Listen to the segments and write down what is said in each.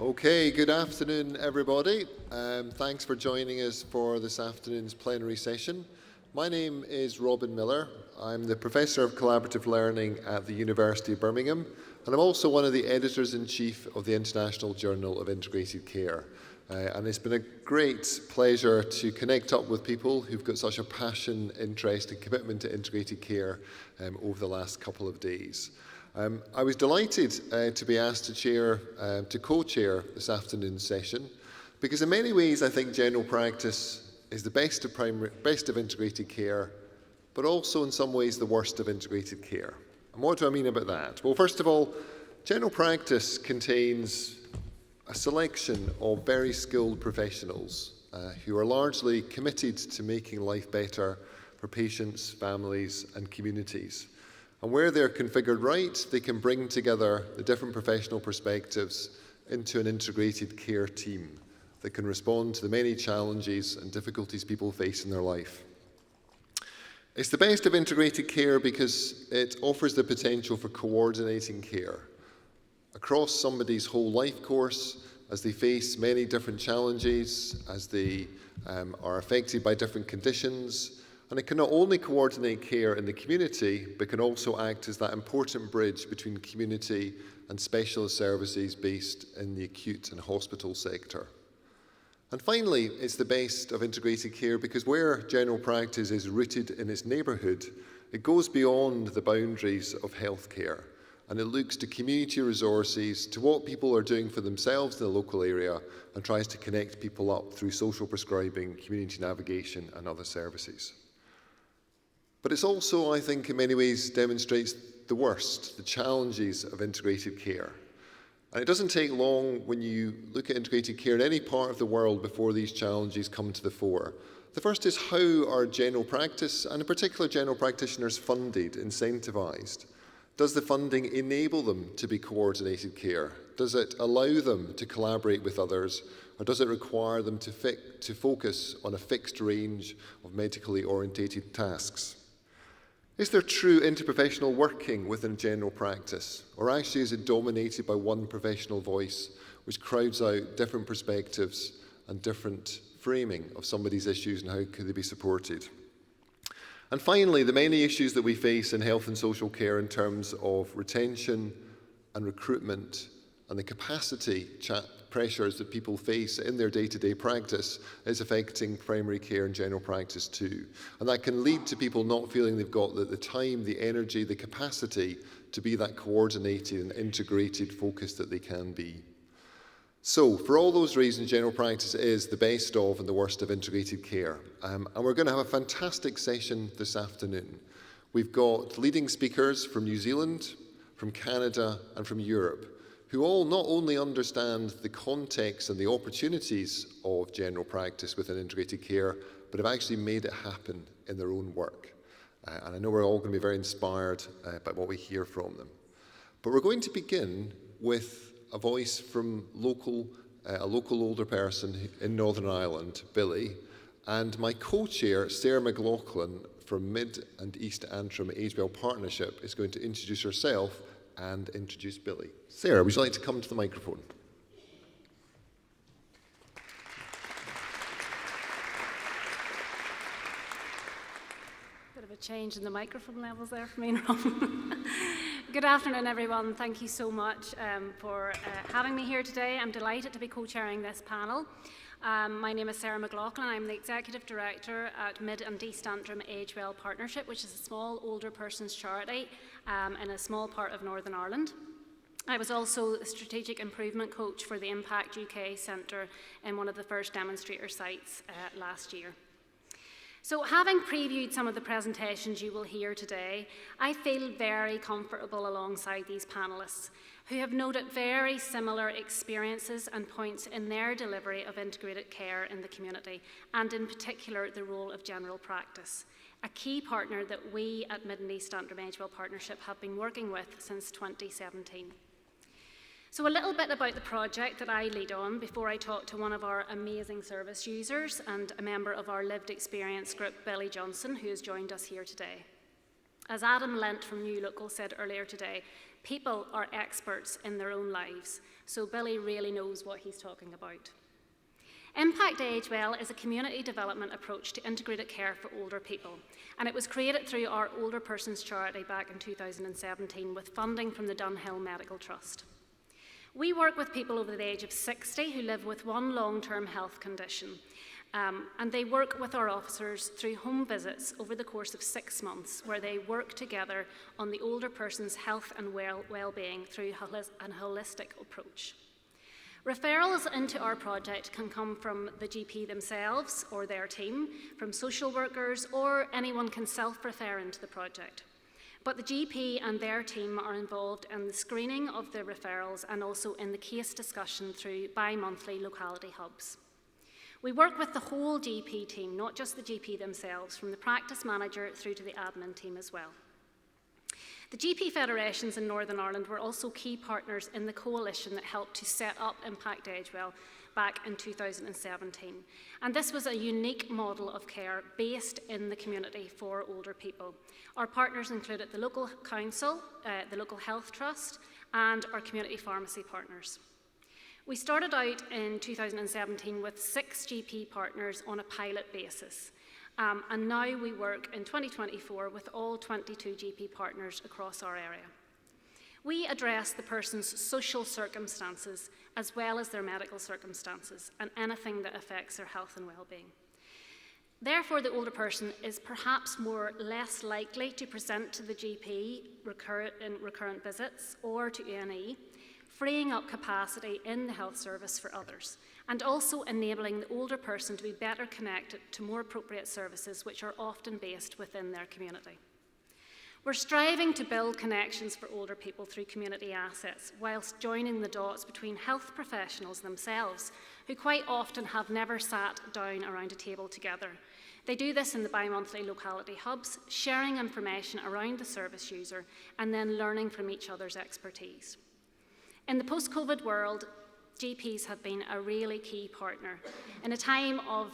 Okay, good afternoon everybody. Thanks for joining us for this afternoon's plenary session. My name is Robin Miller. I'm the Professor of Collaborative Learning at the University of Birmingham, and I'm also one of the Editors-in-Chief of the International Journal of Integrated Care. And it's been a great pleasure to connect up with people who've got such a passion, interest and commitment to integrated care over the last couple of days. I was delighted to be asked to co-chair this afternoon's session, because in many ways I think general practice is the best of integrated care, but also in some ways the worst of integrated care. And what do I mean about that? Well, first of all, general practice contains a selection of very skilled professionals who are largely committed to making life better for patients, families and communities. And where they're configured right, they can bring together the different professional perspectives into an integrated care team that can respond to the many challenges and difficulties people face in their life. It's the best of integrated care because it offers the potential for coordinating care across somebody's whole life course as they face many different challenges, as they are affected by different conditions. And it can not only coordinate care in the community, but can also act as that important bridge between community and specialist services based in the acute and hospital sector. And finally, it's the best of integrated care because where general practice is rooted in its neighbourhood, it goes beyond the boundaries of healthcare, and it looks to community resources, to what people are doing for themselves in the local area, and tries to connect people up through social prescribing, community navigation and other services. But it's also, I think, in many ways demonstrates the worst, the challenges of integrated care. And it doesn't take long when you look at integrated care in any part of the world before these challenges come to the fore. The first is, how are general practice, and in particular general practitioners, funded, incentivised? Does the funding enable them to be coordinated care? Does it allow them to collaborate with others? Or does it require them to focus on a fixed range of medically orientated tasks? Is there true interprofessional working within general practice? Or actually is it dominated by one professional voice which crowds out different perspectives and different framing of somebody's issues and how could they be supported? And finally, the many issues that we face in health and social care in terms of retention and recruitment and the capacity pressures that people face in their day-to-day practice is affecting primary care and general practice too. And that can lead to people not feeling they've got the time, the energy, the capacity to be that coordinated and integrated focus that they can be. So, for all those reasons, general practice is the best of and the worst of integrated care. And we're going to have a fantastic session this afternoon. We've got leading speakers from New Zealand, from Canada, and from Europe, who all not only understand the context and the opportunities of general practice within integrated care, but have actually made it happen in their own work. And I know we're all going to be very inspired by what we hear from them. But we're going to begin with a voice from a local older person in Northern Ireland, Billy, and my co-chair, Sarah McLaughlin from Mid and East Antrim Age-Well Partnership, is going to introduce herself and introduce Billy. Sarah, would you like to come to the microphone? Bit of a change in the microphone levels there for me and Rob. Good afternoon, everyone. Thank you so much for having me here today. I'm delighted to be co-chairing this panel. My name is Sarah McLaughlin. I'm the Executive Director at Mid and East Antrim Age-Well Partnership, which is a small older persons charity in a small part of Northern Ireland. I was also the Strategic Improvement Coach for the Impact UK Centre in one of the first demonstrator sites last year. So having previewed some of the presentations you will hear today, I feel very comfortable alongside these panellists who have noted very similar experiences and points in their delivery of integrated care in the community, and in particular the role of general practice, a key partner that we at Mid and East Antrim Age-Well Partnership have been working with since 2017. So a little bit about the project that I lead on before I talk to one of our amazing service users and a member of our lived experience group, Billy Johnson, who has joined us here today. As Adam Lent from New Local said earlier today, people are experts in their own lives, So Billy really knows what he's talking about. Impact Age Well is a community development approach to integrated care for older people, and it was created through our Older Persons Charity back in 2017 with funding from the Dunhill Medical Trust. We work with people over the age of 60 who live with one long-term health condition, and they work with our officers through home visits over the course of 6 months, where they work together on the older person's health and well-being through a holistic approach. Referrals into our project can come from the GP themselves or their team, from social workers, or anyone can self-refer into the project. But the GP and their team are involved in the screening of the referrals and also in the case discussion through bi-monthly locality hubs. We work with the whole GP team, not just the GP themselves, from the practice manager through to the admin team as well. The GP federations in Northern Ireland were also key partners in the coalition that helped to set up Impact Age Well back in 2017. And this was a unique model of care based in the community for older people. Our partners included the local council, the local health trust, and our community pharmacy partners. We started out in 2017 with 6 GP partners on a pilot basis. And now we work in 2024 with all 22 GP partners across our area. We address the person's social circumstances as well as their medical circumstances and anything that affects their health and well-being. Therefore, the older person is perhaps less likely to present to the GP in recurrent visits or to A&E, freeing up capacity in the health service for others, and also enabling the older person to be better connected to more appropriate services which are often based within their community. We're striving to build connections for older people through community assets, whilst joining the dots between health professionals themselves, who quite often have never sat down around a table together. They do this in the bi-monthly locality hubs, sharing information around the service user and then learning from each other's expertise. In the post-COVID world, GPs have been a really key partner. In a time of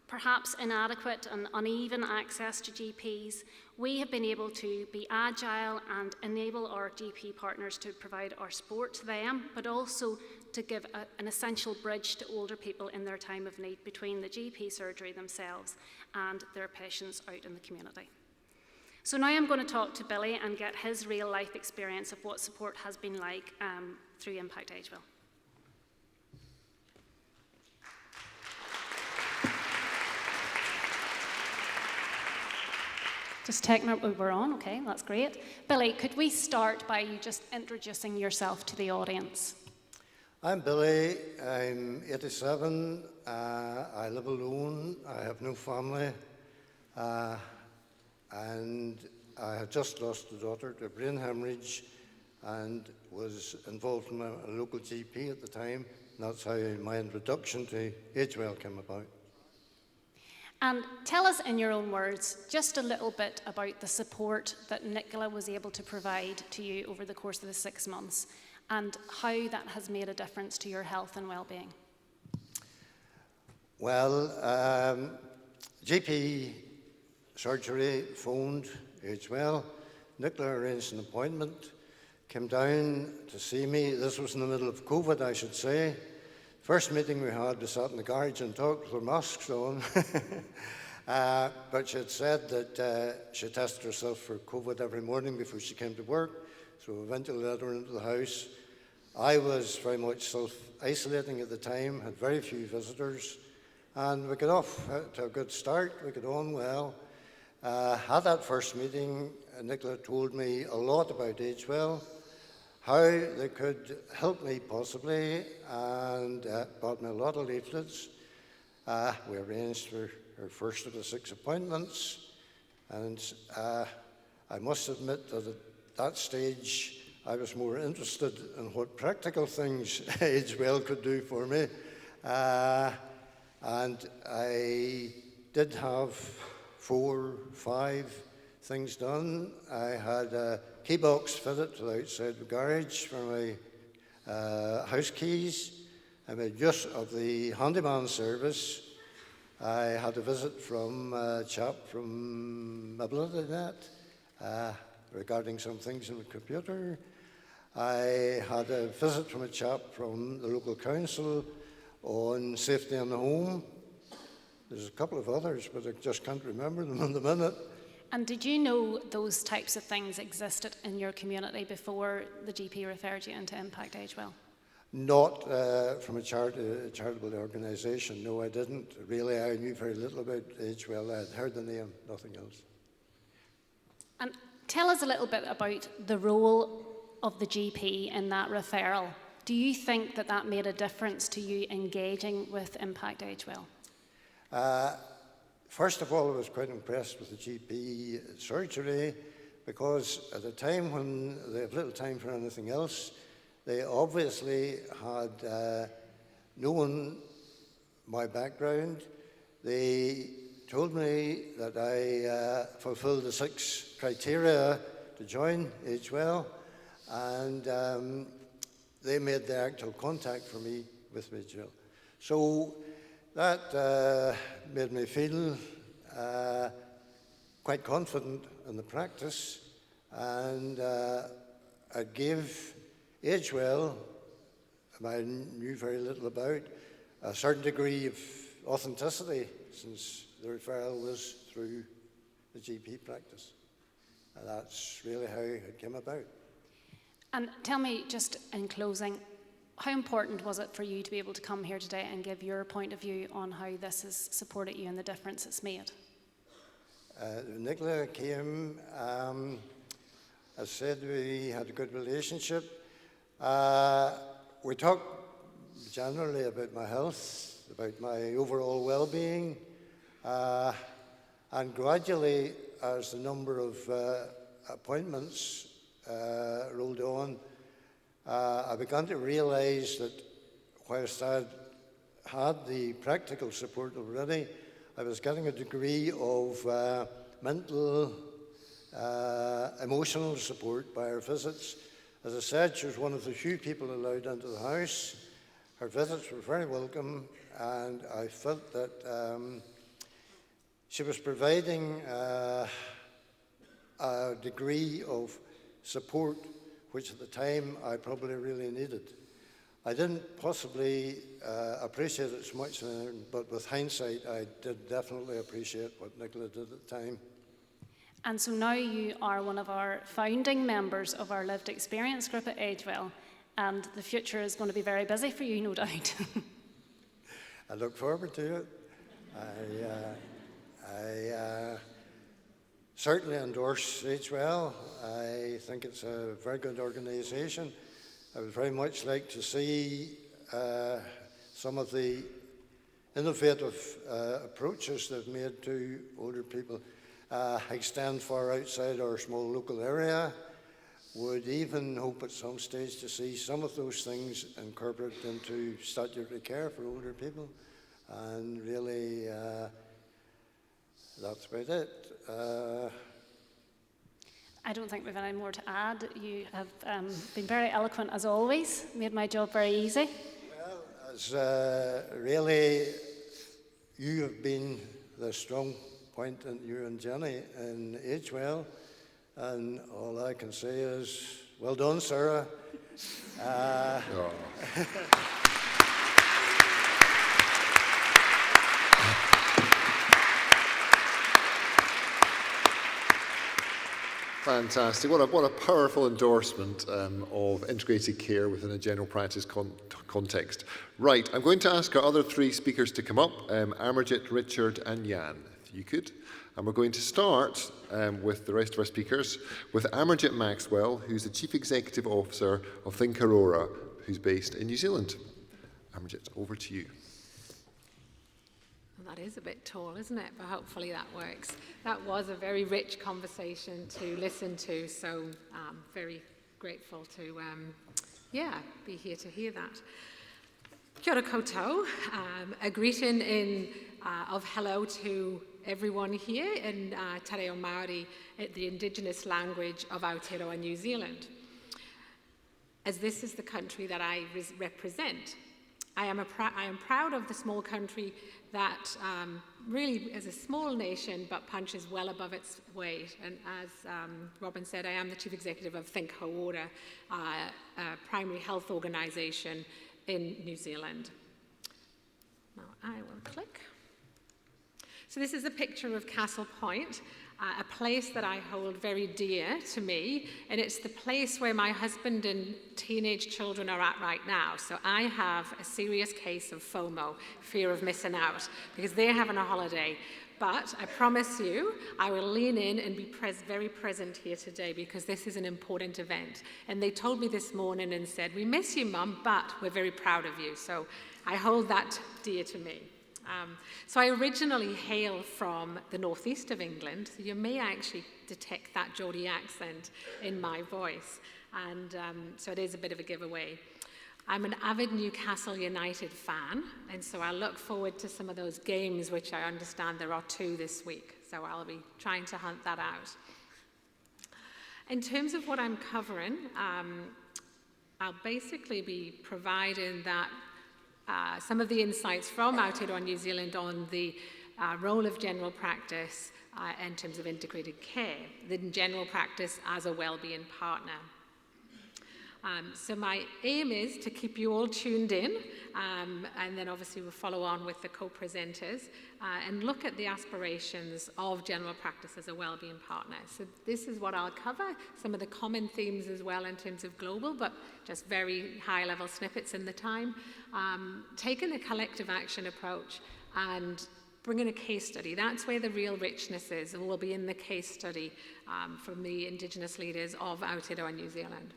perhaps inadequate and uneven access to GPs, we have been able to be agile and enable our GP partners to provide our support to them, but also to give an essential bridge to older people in their time of need between the GP surgery themselves and their patients out in the community. So now I'm going to talk to Billy and get his real life experience of what support has been like through Impact Age Well. Just taking it we're on, okay, that's great. Billy, could we start by you just introducing yourself to the audience? I'm Billy, I'm 87, I live alone, I have no family, and I had just lost a daughter to a brain hemorrhage and was involved in a local GP at the time. And that's how my introduction to Age Well came about. And tell us in your own words just a little bit about the support that Nicola was able to provide to you over the course of the 6 months and how that has made a difference to your health and well-being. Well, GP surgery phoned Age Well. Nicola arranged an appointment, came down to see me. This was in the middle of COVID, I should say. First meeting we had, we sat in the garage and talked with our masks on. But she had said that she tested herself for COVID every morning before she came to work. So we eventually let her into the house. I was very much self-isolating at the time, had very few visitors. And we got off to a good start, we got on well. At that first meeting, Nicola told me a lot about Age Well, how they could help me possibly, and bought me a lot of leaflets. We arranged for her first of the 6 appointments, and I must admit that at that stage I was more interested in what practical things Age Well could do for me. And I did have 4, 5 things done. I had a key box fitted to the outside the garage for my house keys. I made use of the handyman service. I had a visit from a chap from Ability.net regarding some things on the computer. I had a visit from a chap from the local council on safety in the home. There's a couple of others, but I just can't remember them in the minute. And did you know those types of things existed in your community before the GP referred you into Impact Age Well? Not from a charitable organisation, no, I didn't. Really, I knew very little about Age Well. I had heard the name, nothing else. And tell us a little bit about the role of the GP in that referral. Do you think that that made a difference to you engaging with Impact Age Well? First of all, I was quite impressed with the GP surgery, because at a time when they have little time for anything else, they obviously had known my background. They told me that I fulfilled the 6 criteria to join Age Well, and they made the actual contact for me with Age Well. So that made me feel quite confident in the practice, and I gave Age Well, I knew very little about, a certain degree of authenticity, since the referral was through the GP practice. And that's really how it came about. And tell me, just in closing, how important was it for you to be able to come here today and give your point of view on how this has supported you and the difference it's made? Nicola came, as said, we had a good relationship. We talked generally about my health, about my overall well-being, and gradually, as the number of appointments rolled on, I began to realise that whilst I had the practical support already, I was getting a degree of mental, emotional support by her visits. As I said, she was one of the few people allowed into the house. Her visits were very welcome, and I felt that she was providing a degree of support which at the time I probably really needed. I didn't possibly appreciate it so much then, but with hindsight, I did definitely appreciate what Nicola did at the time. And so now you are one of our founding members of our lived experience group at Age Well, and the future is going to be very busy for you, no doubt. I look forward to it. I certainly endorse Age Well. I think it's a very good organisation. I would very much like to see some of the innovative approaches they've made to older people extend far outside our small local area. Would even hope at some stage to see some of those things incorporated into statutory care for older people. And really, that's about it. I don't think we've any more to add. You have been very eloquent as always, made my job very easy. Well, as really, you have been the strong point, in you and Jenny, in Age Well, and all I can say is, well done, Sarah. Fantastic. What a powerful endorsement of integrated care within a general practice context. Right, I'm going to ask our other 3 speakers to come up, Amarjit, Richard and Jan, if you could. And we're going to start with the rest of our speakers, with Amarjit Maxwell, who's the Chief Executive Officer of Think Aurora, who's based in New Zealand. Amarjit, over to you. Well, that is a bit tall, isn't it? But hopefully that works. That was a very rich conversation to listen to, so I'm very grateful to be here to hear that. Kia ora koutou. A greeting of hello to everyone here in Te Reo Māori, the Indigenous language of Aotearoa, New Zealand. As this is the country that I represent, I am proud of the small country that really is a small nation but punches well above its weight. And as Robin said, I am the Chief Executive of Think Water, a primary health organisation in New Zealand. Now I will click. So this is a picture of Castle Point, a place that I hold very dear to me, and it's the place where my husband and teenage children are at right now. So I have a serious case of FOMO, fear of missing out, because they're having a holiday. But I promise you, I will lean in and be very present here today, because this is an important event. And they told me this morning and said, "We miss you, Mum, but we're very proud of you." So I hold that dear to me. So I originally hail from the northeast of England, so you may actually detect that Geordie accent in my voice, and so it is a bit of a giveaway. I'm an avid Newcastle United fan, and so I look forward to some of those games, which I understand there are 2 this week, so I'll be trying to hunt that out. In terms of what I'm covering, I'll basically be providing that some of the insights from Aotearoa New Zealand on the role of general practice in terms of integrated care, the general practice as a wellbeing partner. So my aim is to keep you all tuned in, and then obviously we'll follow on with the co-presenters and look at the aspirations of general practice as a wellbeing partner. So this is what I'll cover, some of the common themes as well in terms of global, but just very high-level snippets in the time. Taking a collective action approach and bringing a case study. That's where the real richness is, and will be in the case study from the Indigenous leaders of Aotearoa New Zealand.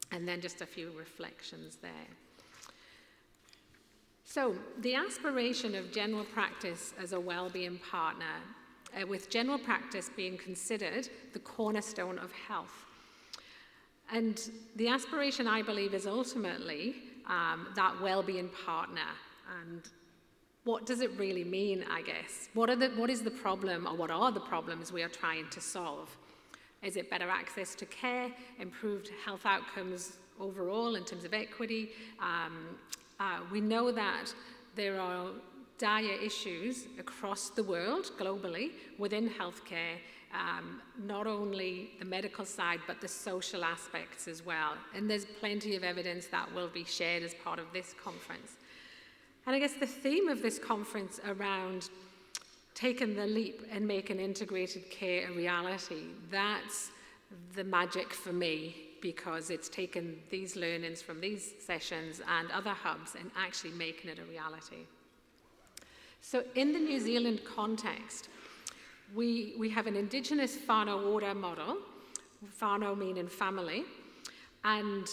And then just a few reflections there. So the aspiration of general practice as a wellbeing partner, with general practice being considered the cornerstone of health. And the aspiration, I believe, is ultimately that wellbeing partner. And what does it really mean, I guess? What is the problem, or what are the problems we are trying to solve? Is it better access to care, improved health outcomes overall in terms of equity? We know that there are dire issues across the world, globally, within healthcare, not only the medical side, but the social aspects as well. And there's plenty of evidence that will be shared as part of this conference. And I guess the theme of this conference around taking the leap and making integrated care a reality, that's the magic for me, because it's taken these learnings from these sessions and other hubs and actually making it a reality. So in the New Zealand context, we have an Indigenous whānau ora model, whānau meaning family, and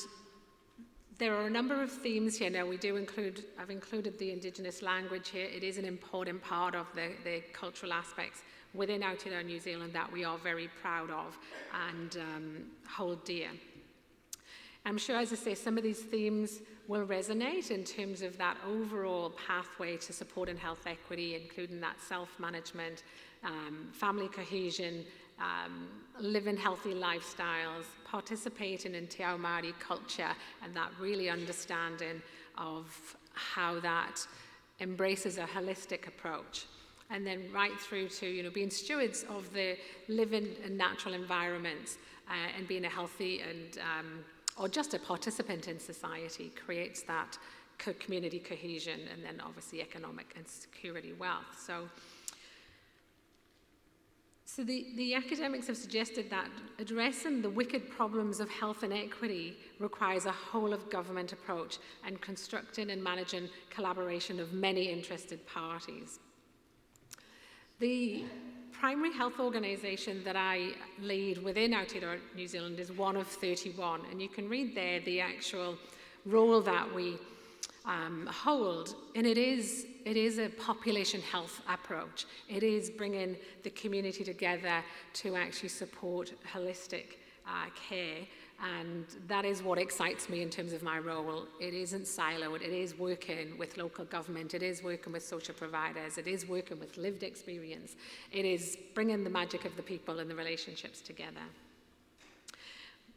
there are a number of themes here. Now, I've included the Indigenous language here. It is an important part of the cultural aspects within Aotearoa New Zealand that we are very proud of and hold dear. I'm sure, as I say, some of these themes will resonate in terms of that overall pathway to support and health equity, including that self-management, family cohesion, living healthy lifestyles, participating in Te Ao Māori culture, and that really understanding of how that embraces a holistic approach. And then right through to being stewards of the living and natural environments, and being a healthy and or just a participant in society creates that community cohesion, and then obviously economic and security wealth. So the academics have suggested that addressing the wicked problems of health and equity requires a whole of government approach and constructing and managing collaboration of many interested parties. The primary health organisation that I lead within Aotearoa New Zealand is one of 31, and you can read there the actual role that we hold, and it is a population health approach. It is bringing the community together to actually support holistic care, and that is what excites me in terms of my role. It isn't siloed. It is working with local government. It is working with social providers. It is working with lived experience. It is bringing the magic of the people and the relationships together.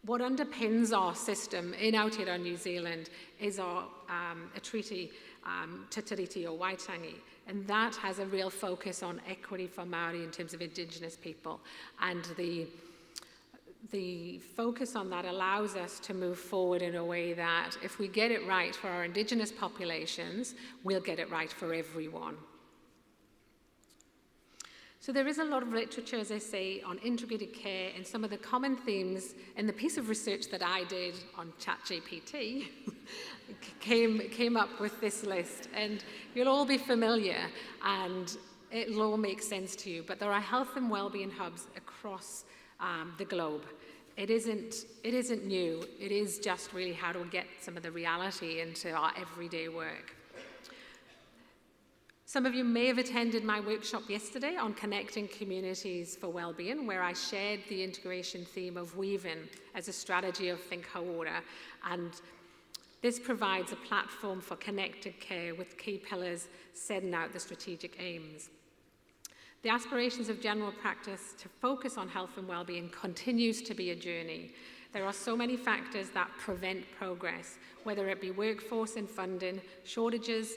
what underpins our system in Aotearoa New Zealand is our a treaty, Te Tiriti o Waitangi, and that has a real focus on equity for Māori in terms of Indigenous people. And the focus on that allows us to move forward in a way that if we get it right for our Indigenous populations, we'll get it right for everyone. So there is a lot of literature, as I say, on integrated care, and some of the common themes in the piece of research that I did on ChatGPT came up with this list. And you'll all be familiar, and it'll all make sense to you. But there are health and wellbeing hubs across the globe. It isn't new. It is just really how do we get some of the reality into our everyday work. Some of you may have attended my workshop yesterday on connecting communities for wellbeing, where I shared the integration theme of weaving as a strategy of Think Hauora, and this provides a platform for connected care with key pillars setting out the strategic aims. The aspirations of general practice to focus on health and wellbeing continues to be a journey. There are so many factors that prevent progress, whether it be workforce and funding, shortages,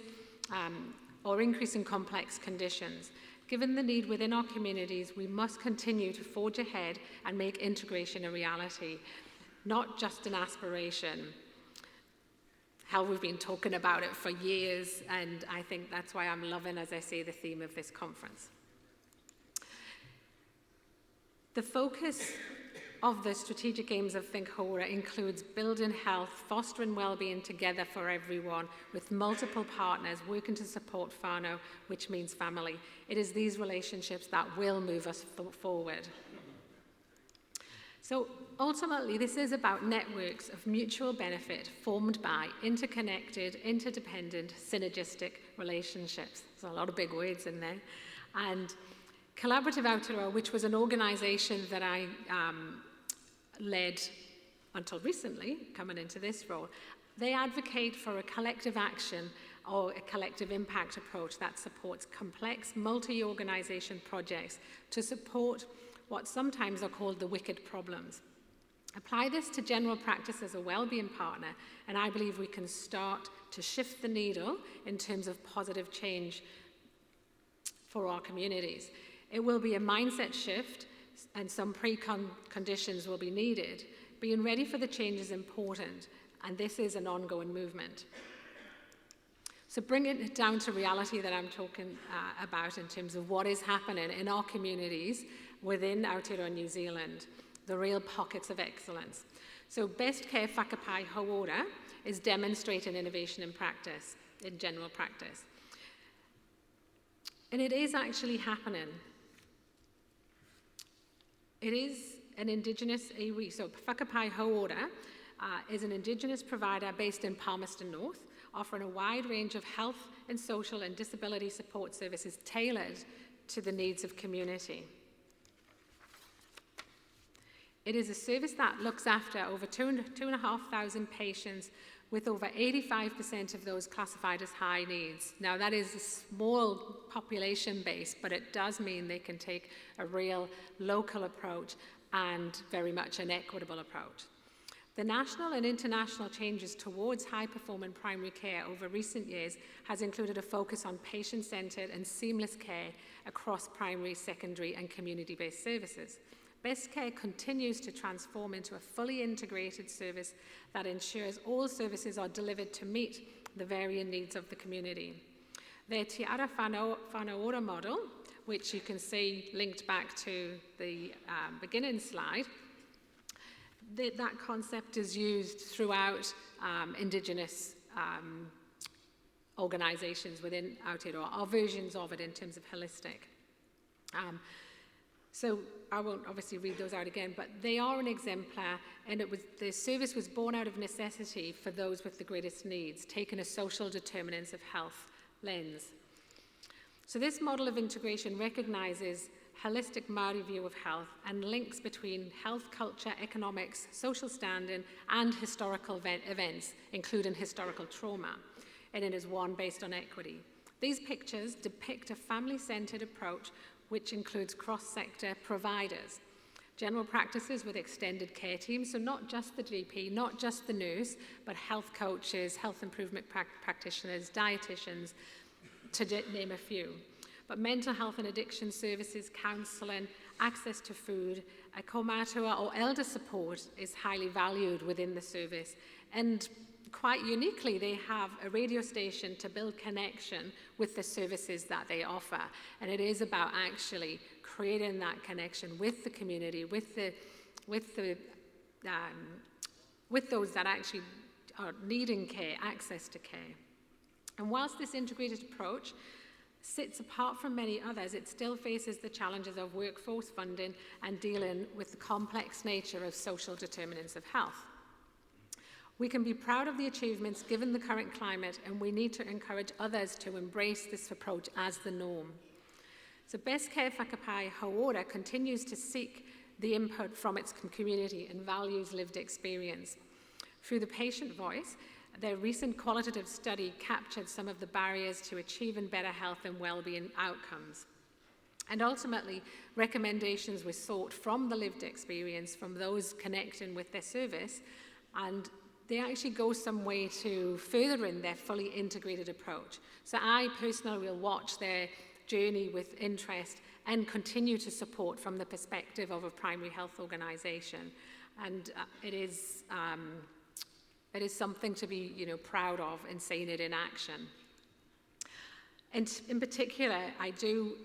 or increasing complex conditions. Given the need within our communities, we must continue to forge ahead and make integration a reality, not just an aspiration. Hell, we've been talking about it for years, and I think that's why I'm loving, as I say, the theme of this conference. The focus of the strategic aims of Think Hauora includes building health, fostering well-being together for everyone, with multiple partners working to support whānau, which means family. It is these relationships that will move us forward. So ultimately, this is about networks of mutual benefit formed by interconnected, interdependent, synergistic relationships. There's a lot of big words in there. And Collaborative Aotearoa, which was an organisation that I led until recently, coming into this role, they advocate for a collective action or a collective impact approach that supports complex multi-organisation projects to support what sometimes are called the wicked problems. Apply this to general practice as a wellbeing partner, and I believe we can start to shift the needle in terms of positive change for our communities. It will be a mindset shift, and some preconditions will be needed. Being ready for the change is important, and this is an ongoing movement. So bringing it down to reality that I'm talking about in terms of what is happening in our communities within Aotearoa New Zealand, the real pockets of excellence. So Best Care Whakapai Hauora is demonstrating innovation in practice, in general practice. And it is actually happening. It is an Indigenous iwi. So Whakapai Hauora is an Indigenous provider based in Palmerston North, offering a wide range of health and social and disability support services tailored to the needs of community. It is a service that looks after over 2,500 patients, with over 85% of those classified as high needs. Now that is a small population base, but it does mean they can take a real local approach and very much an equitable approach. The national and international changes towards high-performing primary care over recent years has included a focus on patient-centred and seamless care across primary, secondary and community-based services. Best Care continues to transform into a fully integrated service that ensures all services are delivered to meet the varying needs of the community. Their Te Ara Whanaora model, which you can see linked back to the beginning slide, that concept is used throughout Indigenous organisations within Aotearoa, or versions of it in terms of holistic. So I won't obviously read those out again, but they are an exemplar, and the service was born out of necessity for those with the greatest needs, taking a social determinants of health lens. So this model of integration recognises holistic Māori view of health and links between health, culture, economics, social standing, and historical events, including historical trauma. And it is one based on equity. These pictures depict a family-centred approach which includes cross-sector providers general practices with extended care teams, so not just the GP, not just the nurse, but health coaches, health improvement practitioners, dietitians, to name a few. But mental health and addiction services, counselling, access to food, a kaumātua or elder support is highly valued within the service. And quite uniquely, they have a radio station to build connection with the services that they offer. And it is about actually creating that connection with the community, with those that actually are needing care, access to care. And whilst this integrated approach sits apart from many others, it still faces the challenges of workforce funding and dealing with the complex nature of social determinants of health. We can be proud of the achievements given the current climate, and we need to encourage others to embrace this approach as the norm. So Best Care Whakapai Hauora continues to seek the input from its community and values lived experience. Through the patient voice, their recent qualitative study captured some of the barriers to achieving better health and well-being outcomes. And ultimately, recommendations were sought from the lived experience, from those connecting with their service, and they actually go some way to furthering their fully integrated approach. So I personally will watch their journey with interest and continue to support from the perspective of a primary health organisation. And it is something to be proud of and seeing it in action. And in particular, I do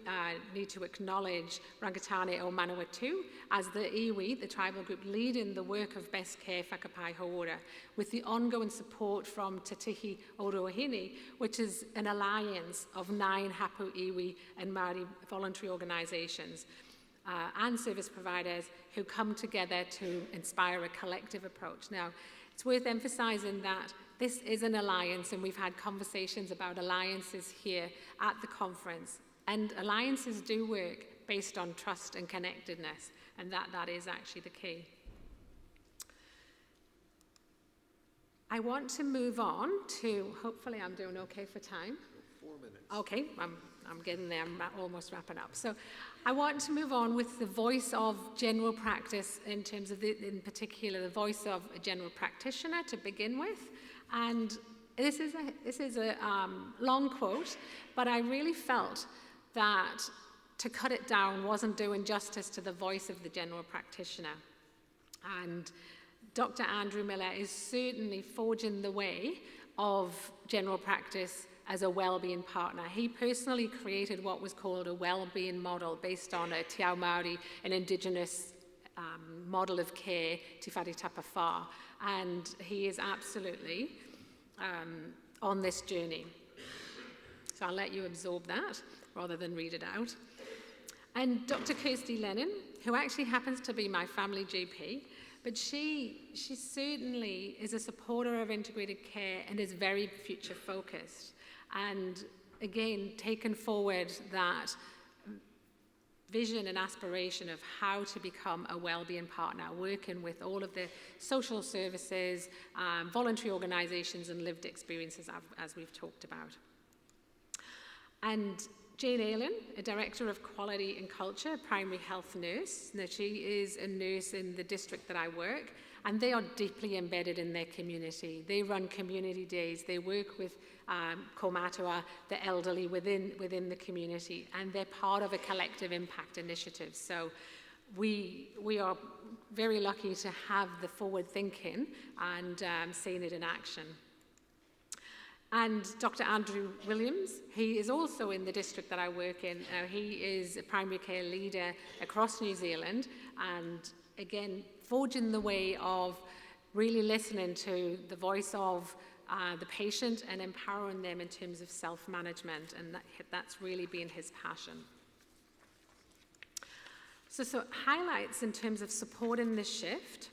need to acknowledge Rangitane o Manawatu as the iwi, the tribal group, leading the work of Best Care Whakapai Hauora, with the ongoing support from Te Tihi o Ruahine, which is an alliance of 9 hapu iwi and Māori voluntary organisations and service providers who come together to inspire a collective approach. Now, it's worth emphasising that this is an alliance, and we've had conversations about alliances here at the conference. And alliances do work based on trust and connectedness, and that is actually the key. I want to move on to, hopefully I'm doing okay for time. 4 minutes. Okay, I'm getting there, I'm almost wrapping up. So I want to move on with the voice of general practice in terms of, in particular, the voice of a general practitioner to begin with. And this is a long quote, but I really felt that to cut it down wasn't doing justice to the voice of the general practitioner. And Dr. Andrew Miller is certainly forging the way of general practice as a well-being partner. He personally created what was called a well-being model based on a Te Ao Māori, an Indigenous model of care, Te Whare Tapa Whā, and he is absolutely on this journey. So I'll let you absorb that rather than read it out. And Dr. Kirsty Lennon, who actually happens to be my family GP, but she certainly is a supporter of integrated care and is very future focused. And again, taken forward that vision and aspiration of how to become a well-being partner, working with all of the social services, voluntary organisations and lived experiences as we've talked about. And Jane Aylan, a Director of Quality and Culture, primary health nurse. Now, she is a nurse in the district that I work, and they are deeply embedded in their community. They run community days, they work with kaumātua, the elderly within the community, and they're part of a collective impact initiative. So we are very lucky to have the forward thinking and seeing it in action. And Dr. Andrew Williams, he is also in the district that I work in. He is a primary care leader across New Zealand, and again, forging the way of really listening to the voice of the patient and empowering them in terms of self-management, and that's really been his passion. So highlights in terms of supporting this shift.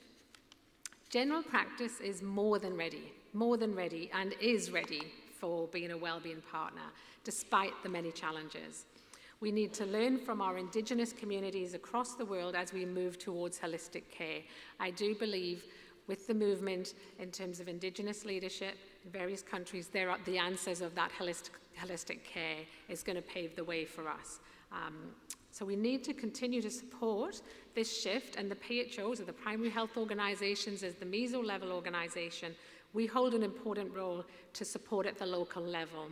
General practice is more than ready, and is ready for being a wellbeing partner, despite the many challenges. We need to learn from our Indigenous communities across the world as we move towards holistic care. I do believe with the movement in terms of Indigenous leadership in various countries, the answers of that holistic care is going to pave the way for us. So we need to continue to support this shift, and the PHOs, or the primary health organisations, as the meso-level organisation, we hold an important role to support at the local level.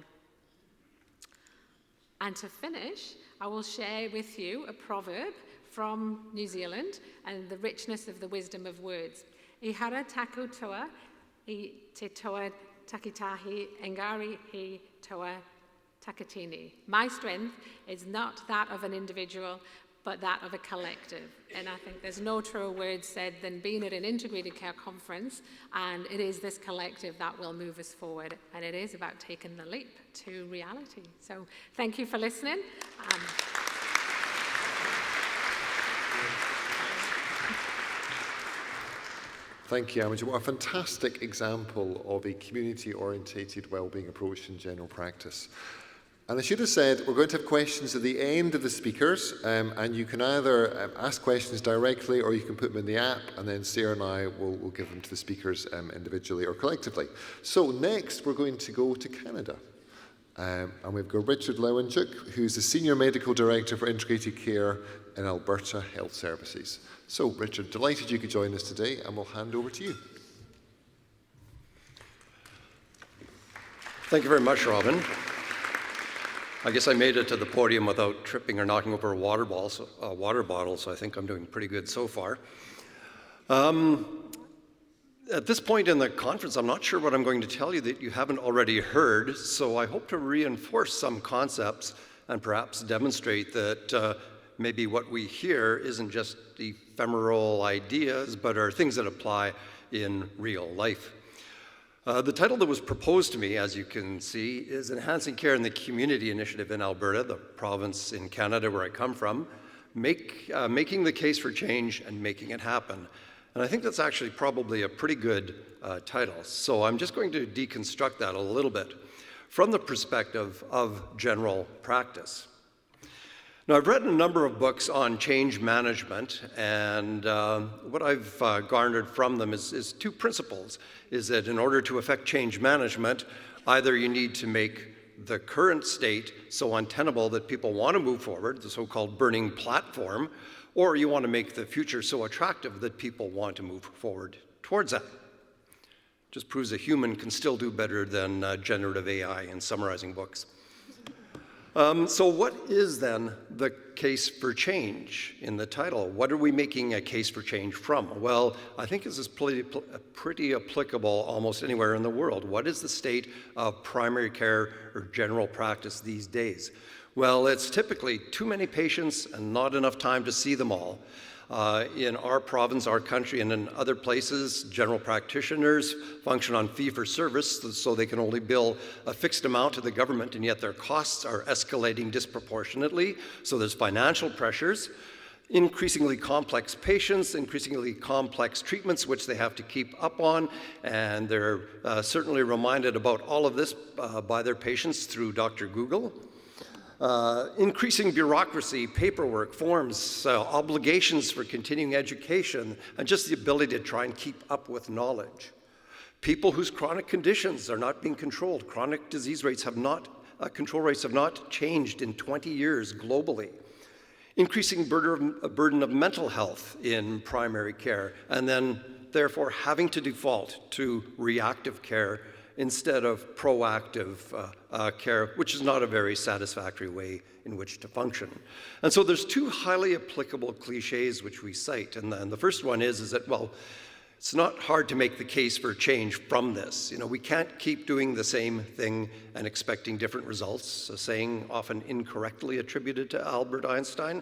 And to finish, I will share with you a proverb from New Zealand and the richness of the wisdom of words. I hara taku toa, I te toa takitahi, engari he toa takatini. My strength is not that of an individual, but that of a collective. And I think there's no truer word said than being at an integrated care conference, and it is this collective that will move us forward, and it is about taking the leap to reality. So thank you for listening. Thank you, Imogen. What a fantastic example of a community-orientated wellbeing approach in general practice. And I should have said, we're going to have questions at the end of the speakers, and you can either ask questions directly or you can put them in the app, and then Sarah and I will give them to the speakers individually or collectively. So next, we're going to go to Canada. And we've got Richard Lewanchuk, who's the Senior Medical Director for Integrated Care in Alberta Health Services. So, Richard, delighted you could join us today, and we'll hand over to you. Thank you very much, Robin. I guess I made it to the podium without tripping or knocking over a water bottle, so I think I'm doing pretty good so far. At this point in the conference, I'm not sure what I'm going to tell you that you haven't already heard, so I hope to reinforce some concepts and perhaps demonstrate that maybe what we hear isn't just ephemeral ideas, but are things that apply in real life. The title that was proposed to me, as you can see, is Enhancing Care in the Community Initiative in Alberta, the province in Canada where I come from, making the case for change and making it happen. And I think that's actually probably a pretty good title. So I'm just going to deconstruct that a little bit from the perspective of general practice. Now, I've read a number of books on change management, and what I've garnered from them is two principles, is that in order to effect change management, either you need to make the current state so untenable that people want to move forward, the so-called burning platform, or you want to make the future so attractive that people want to move forward towards that. Just proves a human can still do better than generative AI in summarizing books. So what is then the case for change in the title? What are we making a case for change from? Well, I think this is pretty applicable almost anywhere in the world. What is the state of primary care or general practice these days? Well, it's typically too many patients and not enough time to see them all. In our province, our country, and in other places, general practitioners function on fee-for-service, so they can only bill a fixed amount to the government, and yet their costs are escalating disproportionately, so there's financial pressures, increasingly complex patients, increasingly complex treatments which they have to keep up on, and they're certainly reminded about all of this by their patients through Dr. Google. Increasing bureaucracy, paperwork, forms, obligations for continuing education, and just the ability to try and keep up with knowledge. People whose chronic conditions are not being controlled. Chronic disease rates have not, control rates have not changed in 20 years globally. Increasing burden of mental health in primary care, and then therefore having to default to reactive care instead of proactive care, which is not a very satisfactory way in which to function. And so there's two highly applicable cliches which we cite. And the first one is that, well, it's not hard to make the case for change from this. You know, we can't keep doing the same thing and expecting different results, a saying often incorrectly attributed to Albert Einstein.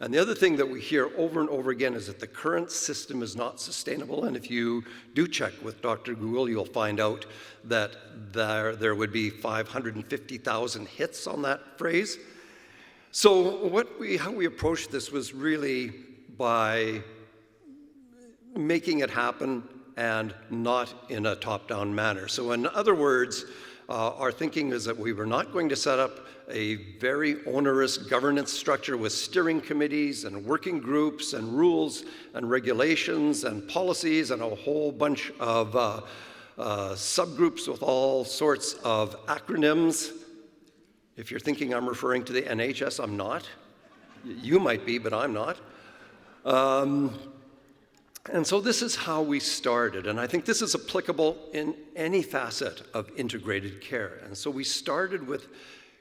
And the other thing that we hear over and over again is that the current system is not sustainable. And if you do check with Dr. Google, you'll find out that there would be 550,000 hits on that phrase. So how we approached this was really by making it happen and not in a top-down manner. So in other words, our thinking is that we were not going to set up a very onerous governance structure with steering committees and working groups and rules and regulations and policies and a whole bunch of subgroups with all sorts of acronyms. If you're thinking I'm referring to the NHS, I'm not. You might be, but I'm not. And so this is how we started, and I think this is applicable in any facet of integrated care. And so we started with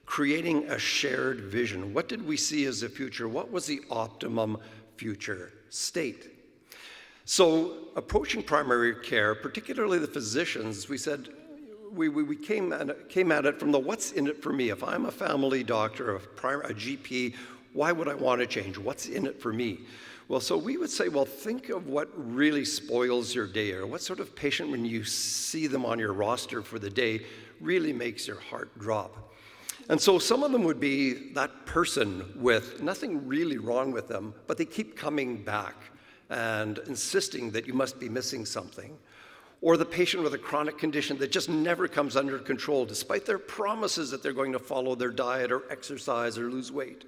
creating a shared vision. What did we see as the future? What was the optimum future state? So approaching primary care, particularly the physicians, we said, we came at it from the what's in it for me. If I'm a family doctor, a GP, why would I want to change? What's in it for me? Well, so we would say, well, think of what really spoils your day, or what sort of patient, when you see them on your roster for the day, really makes your heart drop. And so some of them would be that person with nothing really wrong with them, but they keep coming back and insisting that you must be missing something. Or the patient with a chronic condition that just never comes under control, despite their promises that they're going to follow their diet or exercise or lose weight.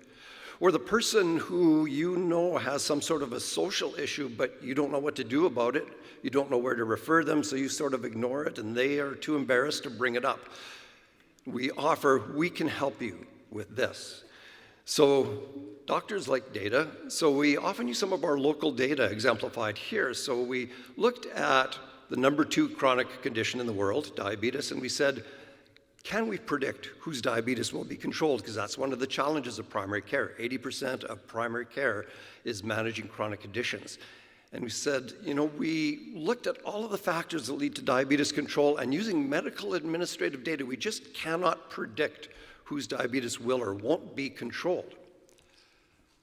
Or the person who you know has some sort of a social issue, but you don't know what to do about it. You don't know where to refer them, so you sort of ignore it, and they are too embarrassed to bring it up. We can help you with this. So doctors like data, so we often use some of our local data exemplified here. So we looked at the number 2 chronic condition in the world, diabetes, and we said, can we predict whose diabetes will be controlled? Because that's one of the challenges of primary care. 80% of primary care is managing chronic conditions. And we said, we looked at all of the factors that lead to diabetes control, and using medical administrative data, we just cannot predict whose diabetes will or won't be controlled.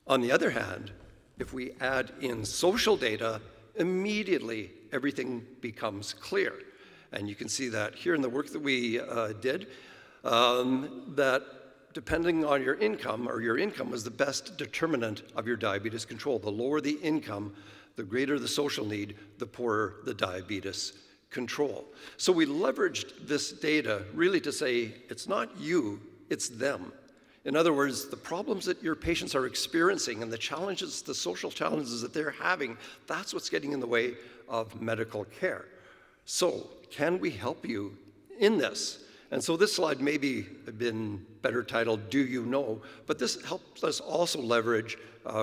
On the other hand, if we add in social data, immediately everything becomes clear. And you can see that here in the work that we did, that depending on your income, or your income was the best determinant of your diabetes control. The lower the income, the greater the social need, the poorer the diabetes control. So we leveraged this data really to say, it's not you, it's them. In other words, the problems that your patients are experiencing and the challenges, the social challenges that they're having, that's what's getting in the way of medical care. So, can we help you in this? And so this slide maybe have been better titled, Do You Know? But this helps us also leverage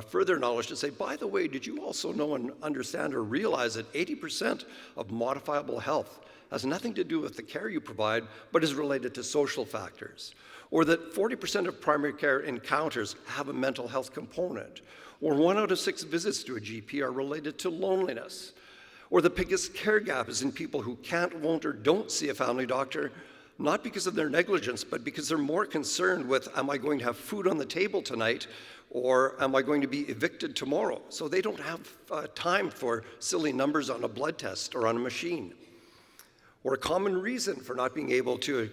further knowledge to say, by the way, did you also know and understand or realize that 80% of modifiable health has nothing to do with the care you provide, but is related to social factors? Or that 40% of primary care encounters have a mental health component? Or 1 out of 6 visits to a GP are related to loneliness? Or the biggest care gap is in people who can't, won't, or don't see a family doctor, not because of their negligence, but because they're more concerned with, am I going to have food on the table tonight, or am I going to be evicted tomorrow? So they don't have time for silly numbers on a blood test or on a machine. Or a common reason for not being able to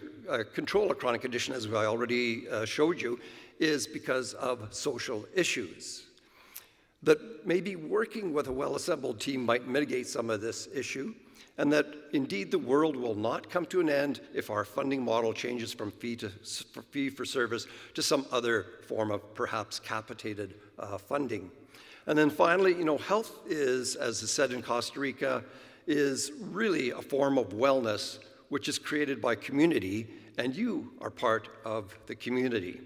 control a chronic condition, as I already showed you, is because of social issues. That maybe working with a well-assembled team might mitigate some of this issue, and that indeed the world will not come to an end if our funding model changes from fee for service to some other form of perhaps capitated funding. And then finally, health is, as is said in Costa Rica, is really a form of wellness which is created by community, and you are part of the community.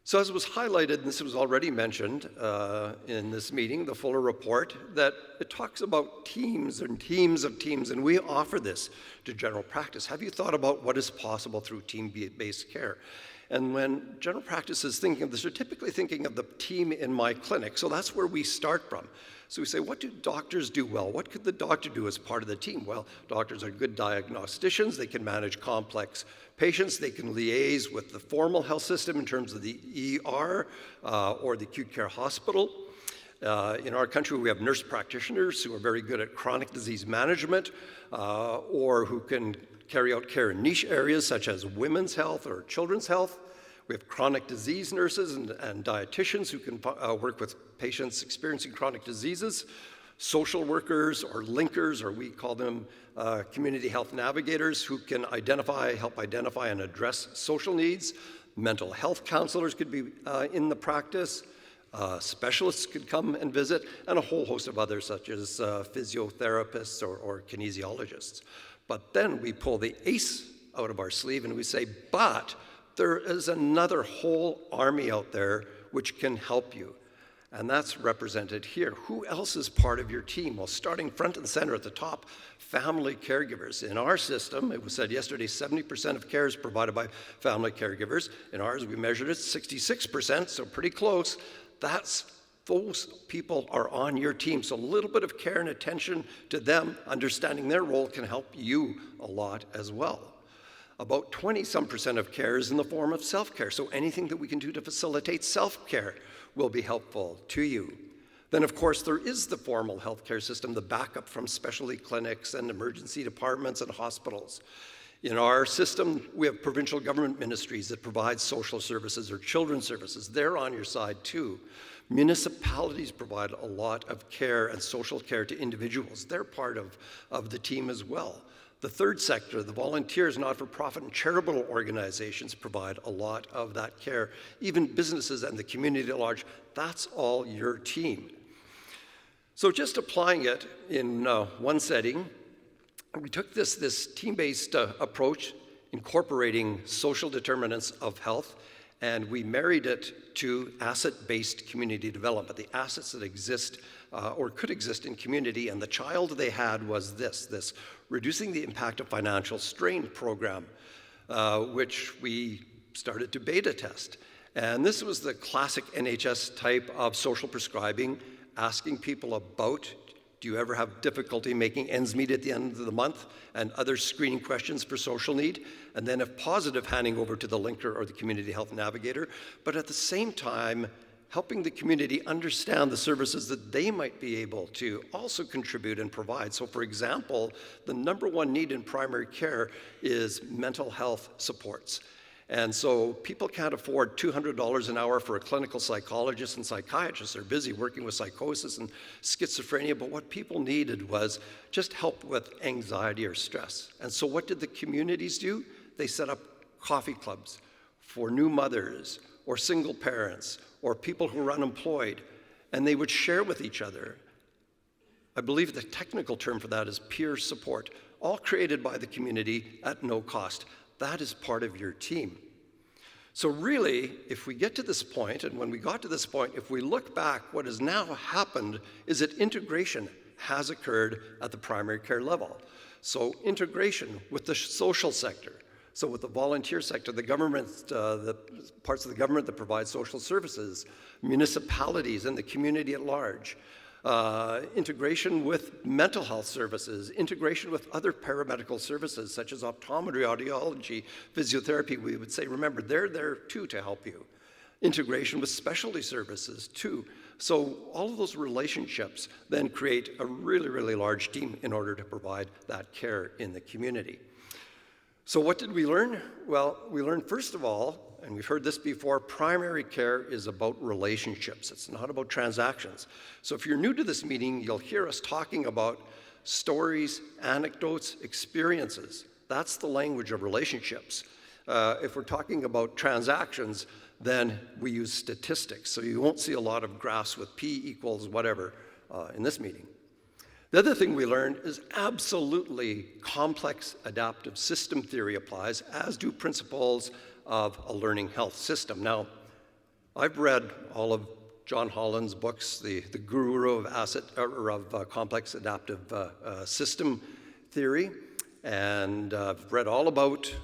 So as was highlighted, and this was already mentioned in this meeting, the Fuller report, that it talks about teams and teams of teams, and we offer this to general practice. Have you thought about what is possible through team-based care? And when general practice is thinking of this, they're typically thinking of the team in my clinic, so that's where we start from. So we say, what do doctors do well? What could the doctor do as part of the team? Well, doctors are good diagnosticians. They can manage complex patients. They can liaise with the formal health system in terms of the ER or the acute care hospital. In our country, we have nurse practitioners who are very good at chronic disease management or who can carry out care in niche areas such as women's health or children's health. We have chronic disease nurses and dietitians who can work with patients experiencing chronic diseases, social workers or linkers, or we call them community health navigators, who can help identify and address social needs. Mental health counselors could be in the practice. Specialists could come and visit, and a whole host of others such as physiotherapists or kinesiologists. But then we pull the ace out of our sleeve and we say, but there is another whole army out there which can help you. And that's represented here. Who else is part of your team? Well, starting front and center at the top, family caregivers. In our system, it was said yesterday, 70% of care is provided by family caregivers. In ours, we measured it 66%, so pretty close. Those people are on your team. So a little bit of care and attention to them, understanding their role, can help you a lot as well. About 20-some% of care is in the form of self-care. So anything that we can do to facilitate self-care will be helpful to you. Then, of course, there is the formal healthcare system, the backup from specialty clinics and emergency departments and hospitals. In our system, we have provincial government ministries that provide social services or children's services. They're on your side too. Municipalities provide a lot of care and social care to individuals. They're part of the team as well. The third sector, the volunteers, not-for-profit, and charitable organizations provide a lot of that care. Even businesses and the community at large, that's all your team. So just applying it in one setting, we took this team-based approach, incorporating social determinants of health, and we married it to asset-based community development, the assets that exist or could exist in community. And the child they had was this Reducing the Impact of Financial Strain program, which we started to beta test. And this was the classic NHS type of social prescribing, asking people about, do you ever have difficulty making ends meet at the end of the month, and other screening questions for social need, and then if positive, handing over to the linker or the community health navigator, but at the same time, helping the community understand the services that they might be able to also contribute and provide. So for example, the #1 need in primary care is mental health supports. And so people can't afford $200 an hour for a clinical psychologist, and psychiatrists are busy working with psychosis and schizophrenia, but what people needed was just help with anxiety or stress. And so what did the communities do? They set up coffee clubs for new mothers or single parents or people who are unemployed, and they would share with each other. I believe the technical term for that is peer support, all created by the community at no cost. That is part of your team. So really, if we get to this point, and when we got to this point, if we look back, what has now happened is that integration has occurred at the primary care level. So integration with the social sector, so with the volunteer sector, the government, the parts of the government that provide social services, municipalities and the community at large, integration with mental health services, integration with other paramedical services such as optometry, audiology, physiotherapy, we would say, remember, they're there too to help you. Integration with specialty services too. So all of those relationships then create a really, really large team in order to provide that care in the community. So what did we learn? Well, we learned first of all, and we've heard this before, primary care is about relationships. It's not about transactions. So if you're new to this meeting, you'll hear us talking about stories, anecdotes, experiences. That's the language of relationships. If we're talking about transactions, then we use statistics. So you won't see a lot of graphs with P equals whatever in this meeting. The other thing we learned is absolutely complex adaptive system theory applies, as do principles of a learning health system. Now, I've read all of John Holland's books, the guru of complex adaptive system theory, and I've read all about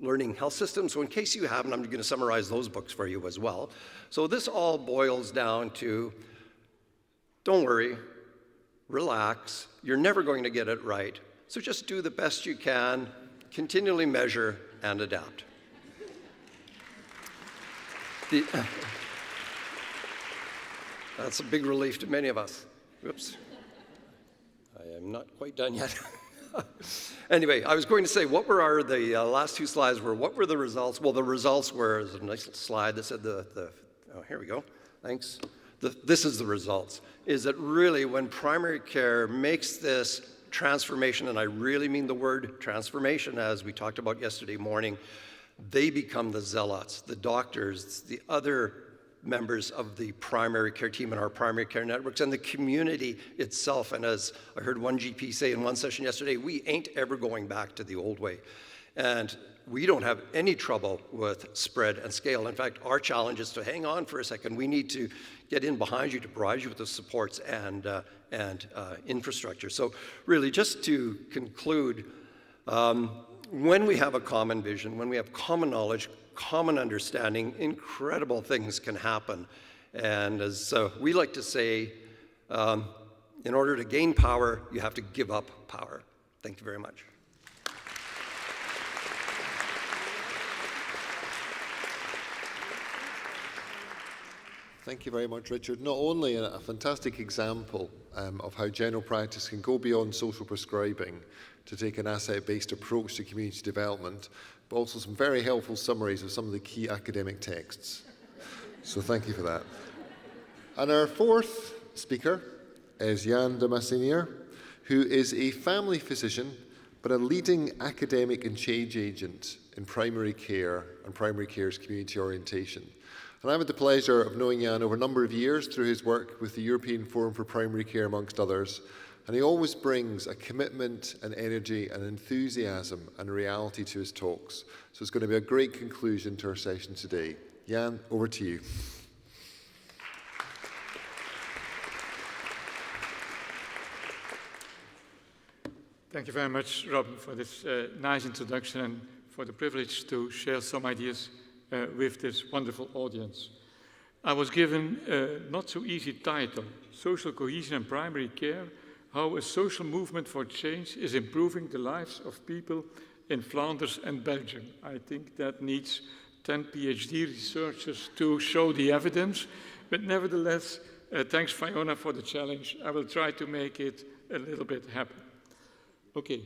learning health systems. So in case you haven't, I'm going to summarize those books for you as well. So this all boils down to, don't worry, relax, you're never going to get it right, so just do the best you can, continually measure and adapt. That's a big relief to many of us. Whoops. I am not quite done yet. Anyway, I was going to say, what were the last two slides were, what were the results? Well, the results were, there's a nice little slide that said oh, here we go, thanks. This is the results, is that really when primary care makes this transformation, and I really mean the word transformation, as we talked about yesterday morning, they become the zealots, the doctors, the other members of the primary care team in our primary care networks, and the community itself. And as I heard one GP say in one session yesterday, we ain't ever going back to the old way. And we don't have any trouble with spread and scale. In fact, our challenge is to hang on for a second. We need to get in behind you to provide you with the supports and infrastructure. So really, just to conclude, when we have a common vision, when we have common knowledge, common understanding, incredible things can happen. And as we like to say, in order to gain power, you have to give up power. Thank you very much. Thank you very much, Richard. Not only a fantastic example of how general practice can go beyond social prescribing to take an asset-based approach to community development, but also some very helpful summaries of some of the key academic texts. So thank you for that. And our fourth speaker is Jan de Massinier, who is a family physician, but a leading academic and change agent in primary care and primary care's community orientation. And I've had the pleasure of knowing Jan over a number of years through his work with the European Forum for Primary Care, amongst others. And he always brings a commitment and energy and enthusiasm and reality to his talks. So it's going to be a great conclusion to our session today. Jan, over to you. Thank you very much, Robin, for this nice introduction and for the privilege to share some ideas with this wonderful audience. I was given a not so easy title, Social Cohesion and Primary Care, How a Social Movement for Change is Improving the Lives of People in Flanders and Belgium. I think that needs 10 PhD researchers to show the evidence, but nevertheless, thanks Fiona for the challenge. I will try to make it a little bit happen. Okay,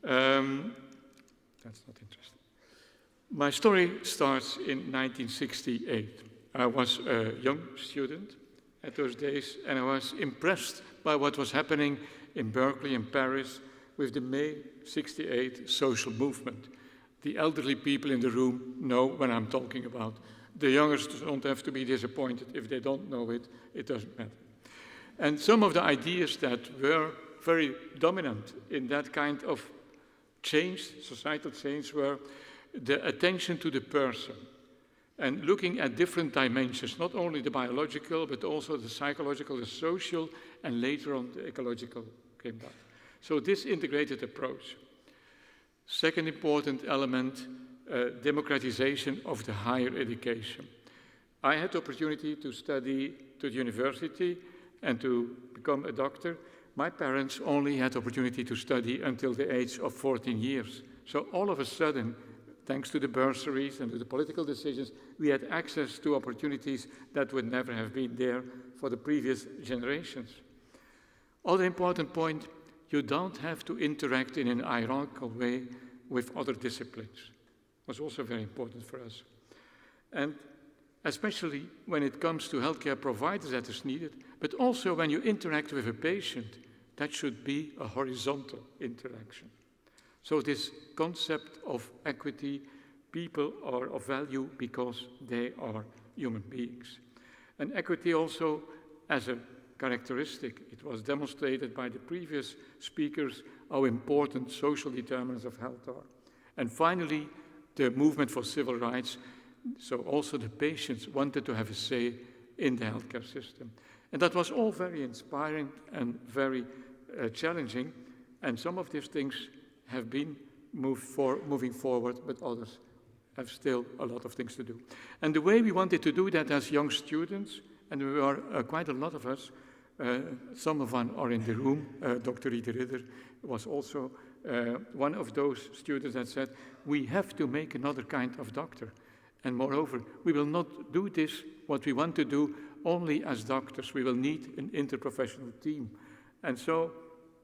that's not interesting. My story starts in 1968. I was a young student at those days, and I was impressed by what was happening in Berkeley and Paris with the May '68 social movement. The elderly people in the room know what I'm talking about. The youngsters don't have to be disappointed. If they don't know it, it doesn't matter. And some of the ideas that were very dominant in that kind of change, societal change, were the attention to the person and looking at different dimensions, not only the biological, but also the psychological, the social, and later on the ecological came back. So this integrated approach. Second important element, democratization of the higher education. I had the opportunity to study to the university and to become a doctor. My parents only had the opportunity to study until the age of 14 years. So all of a sudden, thanks to the bursaries and to the political decisions, we had access to opportunities that would never have been there for the previous generations. Other important point, you don't have to interact in an hierarchical way with other disciplines. It was also very important for us. And especially when it comes to healthcare providers that is needed, but also when you interact with a patient, that should be a horizontal interaction. So this concept of equity, people are of value because they are human beings. And equity also as a characteristic, it was demonstrated by the previous speakers how important social determinants of health are. And finally, the movement for civil rights, so also the patients wanted to have a say in the healthcare system. And that was all very inspiring and very challenging, and some of these things have been moving forward, but others have still a lot of things to do. And the way we wanted to do that as young students, and we are quite a lot of us, some of them are in the room, Dr. Ida Ridder was also one of those students that said, we have to make another kind of doctor. And moreover, we will not do this, what we want to do, only as doctors. We will need an interprofessional team. And so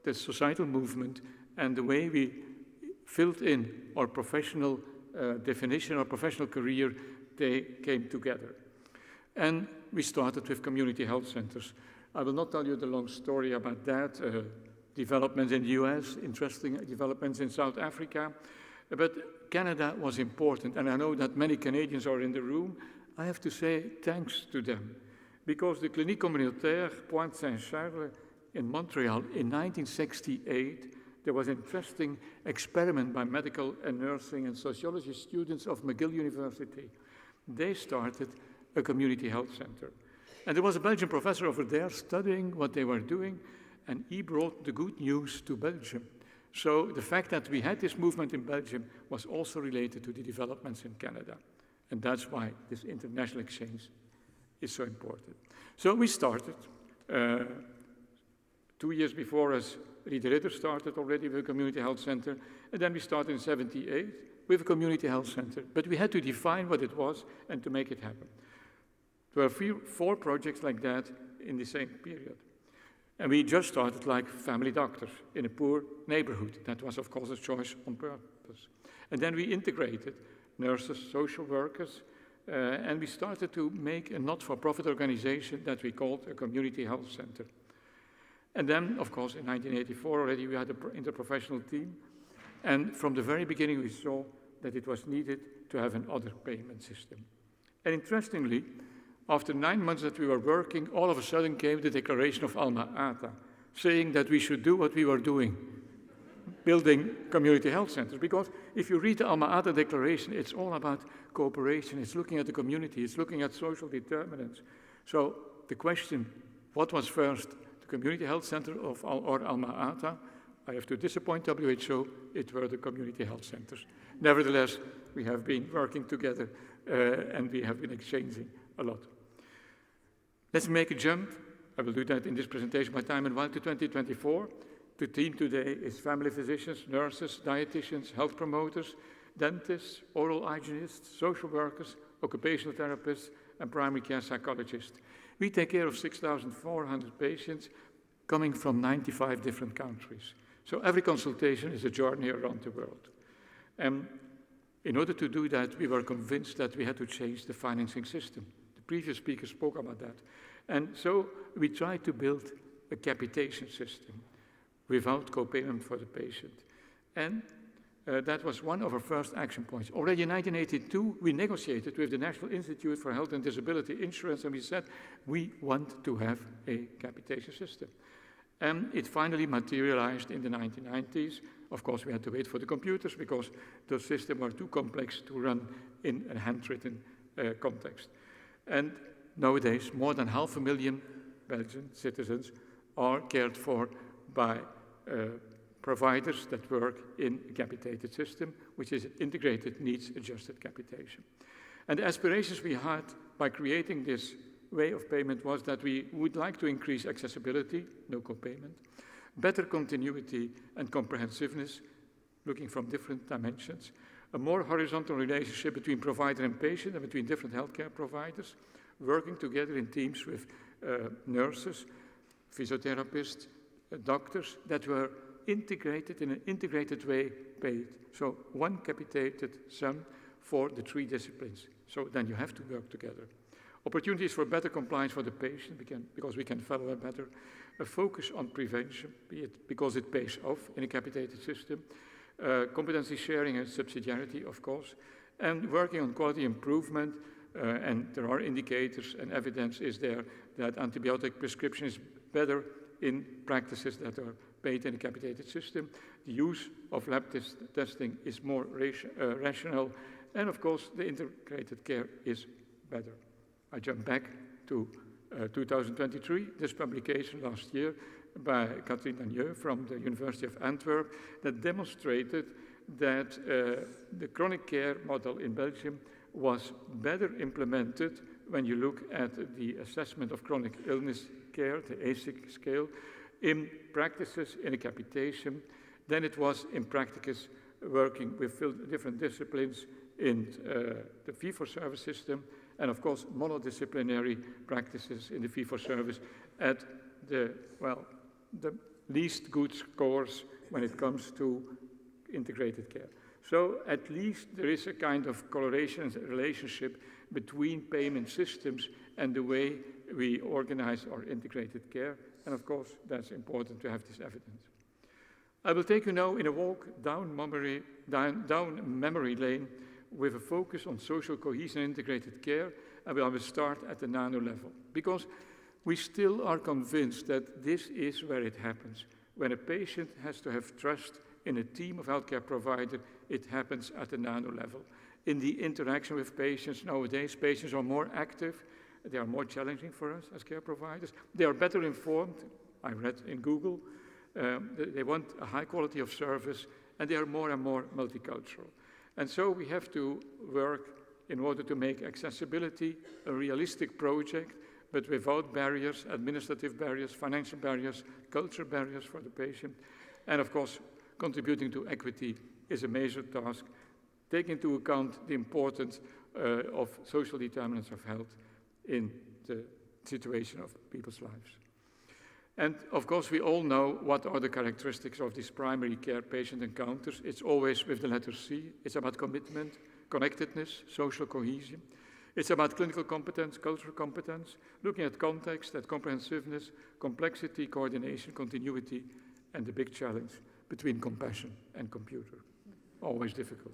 the societal movement and the way we filled in our professional definition, our professional career, they came together. And we started with community health centers. I will not tell you the long story about that, developments in the US, interesting developments in South Africa, but Canada was important, and I know that many Canadians are in the room. I have to say thanks to them, because the Clinique Communautaire Pointe Saint-Charles in Montreal in 1968, there was an interesting experiment by medical and nursing and sociology students of McGill University. They started a community health center. And there was a Belgian professor over there studying what they were doing, and he brought the good news to Belgium. So the fact that we had this movement in Belgium was also related to the developments in Canada. And that's why this international exchange is so important. So we started 2 years before us. Rieder Ritter started already with a community health center, and then we started in '78 with a community health center. But we had to define what it was and to make it happen. There were 4 projects like that in the same period. And we just started like family doctors in a poor neighborhood. That was, of course, a choice on purpose. And then we integrated nurses, social workers, and we started to make a not-for-profit organization that we called a community health center. And then, of course, in 1984 already we had an interprofessional team. And from the very beginning we saw that it was needed to have another payment system. And interestingly, after 9 months that we were working, all of a sudden came the declaration of Alma Ata, saying that we should do what we were doing, building community health centers. Because if you read the Alma Ata declaration, it's all about cooperation. It's looking at the community. It's looking at social determinants. So the question, what was first, the community health center or Alma Ata? I have to disappoint WHO, it were the community health centers. Nevertheless, we have been working together and we have been exchanging a lot. Let's make a jump. I will do that in this presentation by time and while to 2024. The team today is family physicians, nurses, dietitians, health promoters, dentists, oral hygienists, social workers, occupational therapists, and primary care psychologists. We take care of 6,400 patients coming from 95 different countries. So every consultation is a journey around the world. And in order to do that, we were convinced that we had to change the financing system. The previous speaker spoke about that. And so we tried to build a capitation system without co-payment for the patient. And that was one of our first action points. Already in 1982, we negotiated with the National Institute for Health and Disability Insurance, and we said, we want to have a capitation system. And it finally materialized in the 1990s. Of course, we had to wait for the computers because those systems were too complex to run in a handwritten context. And nowadays, more than 500,000 Belgian citizens are cared for by providers that work in a capitated system, which is integrated needs-adjusted capitation. And the aspirations we had by creating this way of payment was that we would like to increase accessibility, no co-payment, better continuity and comprehensiveness, looking from different dimensions, a more horizontal relationship between provider and patient and between different healthcare providers, working together in teams with nurses, physiotherapists, doctors that were integrated in an integrated way paid. So one capitated sum for the 3 disciplines. So then you have to work together. Opportunities for better compliance for the patient, because we can follow them better. A focus on prevention, be it because it pays off in a capitated system. Competency sharing and subsidiarity, of course. And working on quality improvement. And there are indicators and evidence is there that antibiotic prescription is better in practices that are paid in a capitated system. The use of lab testing is more rational. And of course, the integrated care is better. I jump back to 2023, this publication last year by Catherine Dagneux from the University of Antwerp that demonstrated that the chronic care model in Belgium was better implemented when you look at the assessment of chronic illness care, the IJIC scale, in practices in a capitation than it was in practices working with different disciplines in the fee-for-service system, and of course monodisciplinary practices in the fee-for-service at the least good scores when it comes to integrated care. So at least there is a kind of correlation and relationship between payment systems and the way we organize our integrated care. And of course, that's important to have this evidence. I will take you now in a walk down memory lane with a focus on social cohesion and integrated care, and I will start at the nano level, because we still are convinced that this is where it happens. When a patient has to have trust in a team of healthcare providers, it happens at the nano level. In the interaction with patients, nowadays, patients are more active. They are more challenging for us as care providers. They are better informed. I read in Google. They want a high quality of service, and they are more and more multicultural. And so we have to work in order to make accessibility a realistic project, but without barriers, administrative barriers, financial barriers, cultural barriers for the patient. And of course, contributing to equity is a major task, taking into account the importance of social determinants of health in the situation of people's lives. And of course, we all know what are the characteristics of these primary care patient encounters. It's always with the letter C. It's about commitment, connectedness, social cohesion. It's about clinical competence, cultural competence, looking at context, at comprehensiveness, complexity, coordination, continuity, and the big challenge between compassion and computer. Always difficult.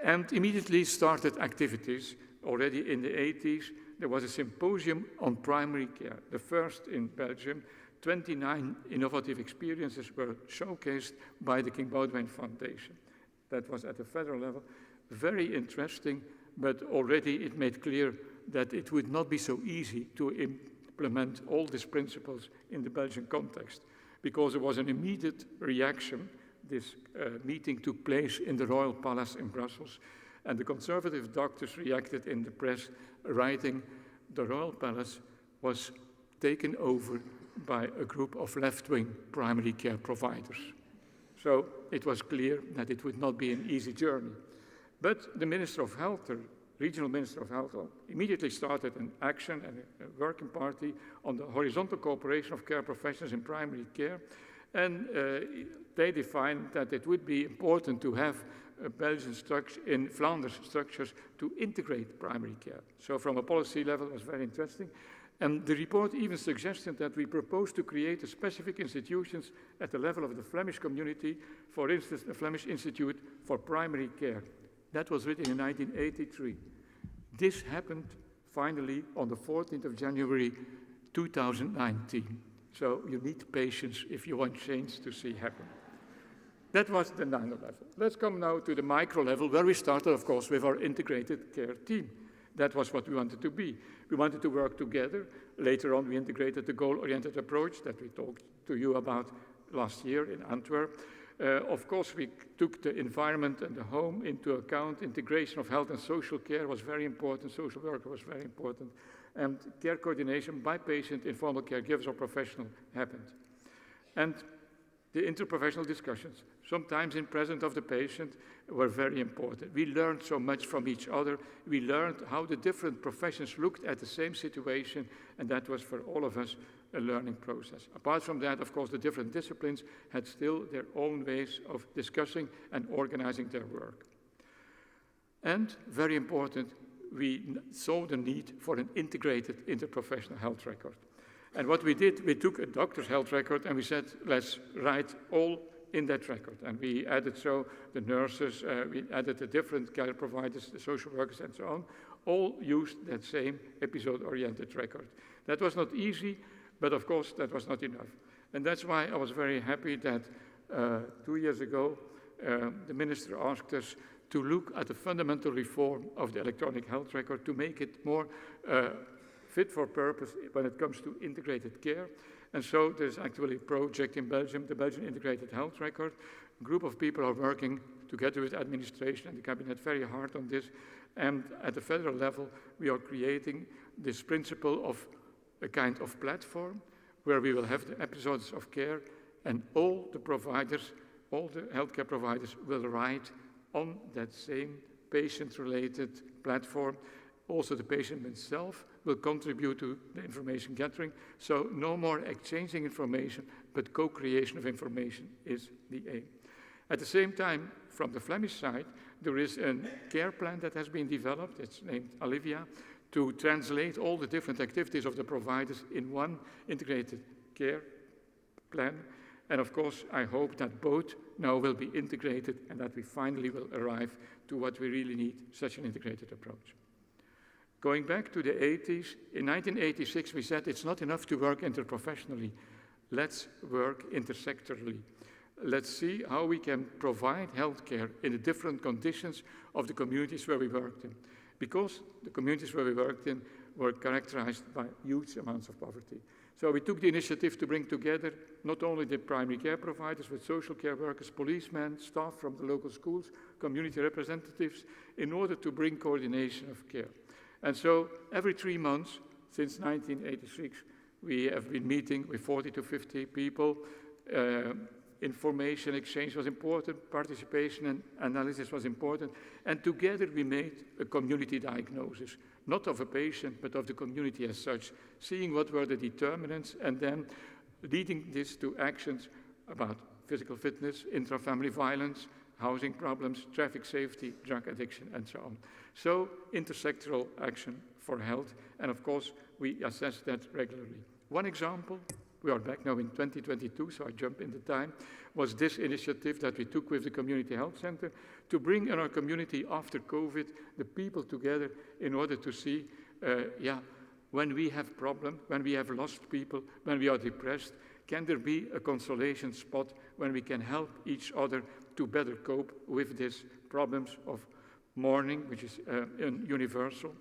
And immediately started activities. Already in the 80s, there was a symposium on primary care, the first in Belgium. 29 innovative experiences were showcased by the King Baudouin Foundation. That was at the federal level. Very interesting, but already it made clear that it would not be so easy to implement all these principles in the Belgian context, because there was an immediate reaction. This meeting took place in the Royal Palace in Brussels, and the conservative doctors reacted in the press, writing, the Royal Palace was taken over by a group of left-wing primary care providers. So it was clear that it would not be an easy journey. But the Minister of Health, the Regional Minister of Health, immediately started an action and a working party on the horizontal cooperation of care professionals in primary care. And they defined that it would be important to have a Belgian structure in Flanders structures to integrate primary care. So from a policy level, it was very interesting. And the report even suggested that we propose to create a specific institutions at the level of the Flemish community, for instance, the Flemish Institute for Primary Care. That was written in 1983. This happened finally on the 14th of January 2019. So you need patience if you want change to see happen. That was the nano level. Let's come now to the micro level, where we started, of course, with our integrated care team. That was what we wanted to be. We wanted to work together. Later on, we integrated the goal-oriented approach that we talked to you about last year in Antwerp. Of course, we took the environment and the home into account. Integration of health and social care was very important. Social work was very important. And care coordination by patient, informal caregivers or professional happened. And the interprofessional discussions, sometimes in presence of the patient, were very important. We learned so much from each other. We learned how the different professions looked at the same situation, and that was for all of us a learning process. Apart from that, of course, the different disciplines had still their own ways of discussing and organizing their work. And very important, we saw the need for an integrated interprofessional health record. And what we did, we took a doctor's health record and we said, let's write all in that record. And we added so the nurses, we added the different care providers, the social workers and so on, all used that same episode-oriented record. That was not easy, but of course that was not enough. And that's why I was very happy that 2 years ago, the minister asked us to look at the fundamental reform of the electronic health record to make it more fit for purpose when it comes to integrated care. And so there's actually a project in Belgium, the Belgian Integrated Health Record. A group of people are working together with administration and the cabinet very hard on this. And at the federal level, we are creating this principle of a kind of platform where we will have the episodes of care and all the providers, all the healthcare providers will write on that same patient-related platform. Also, the patient himself will contribute to the information gathering. So no more exchanging information, but co-creation of information is the aim. At the same time, from the Flemish side, there is a care plan that has been developed. It's named Olivia, to translate all the different activities of the providers in one integrated care plan. And of course, I hope that both now will be integrated and that we finally will arrive to what we really need, such an integrated approach. Going back to the 80s, in 1986 we said it's not enough to work interprofessionally. let's work intersectorally. Let's see how we can provide healthcare in the different conditions of the communities where we worked in. Because the communities where we worked in were characterized by huge amounts of poverty. So we took the initiative to bring together not only the primary care providers, but social care workers, policemen, staff from the local schools, community representatives, in order to bring coordination of care. And so every 3 months, since 1986, we have been meeting with 40 to 50 people. Information exchange was important, participation and analysis was important, and together we made a community diagnosis, not of a patient, but of the community as such, seeing what were the determinants and then leading this to actions about physical fitness, intra-family violence, housing problems, traffic safety, drug addiction, and so on. So intersectoral action for health, and of course we assess that regularly. One example, we are back now in 2022, so I jump in the time, was this initiative that we took with the Community Health Center to bring in our community after COVID the people together in order to see, when we have problems, when we have lost people, when we are depressed, can there be a consolation spot when we can help each other to better cope with these problems of mourning, which is universal.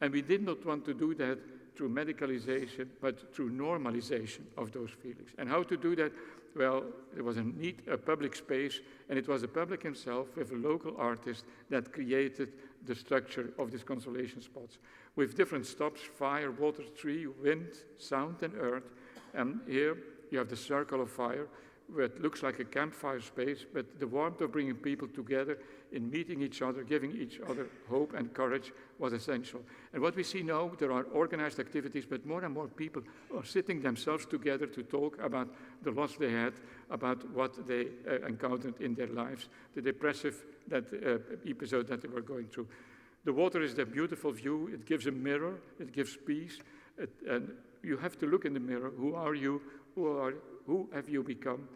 And we did not want to do that through medicalization, but through normalization of those feelings. And how to do that? Well, there was a public space, and it was the public himself with a local artist that created the structure of these consolation spots with different stops: fire, water, tree, wind, sound, and earth. And here you have the circle of fire, where it looks like a campfire space, but the warmth of bringing people together in meeting each other, giving each other hope and courage was essential. And what we see now, there are organized activities, but more and more people are sitting themselves together to talk about the loss they had, about what they encountered in their lives, the depressive episode that they were going through. The water is the beautiful view. It gives a mirror. It gives peace. And you have to look in the mirror. Who are you? Who have you become?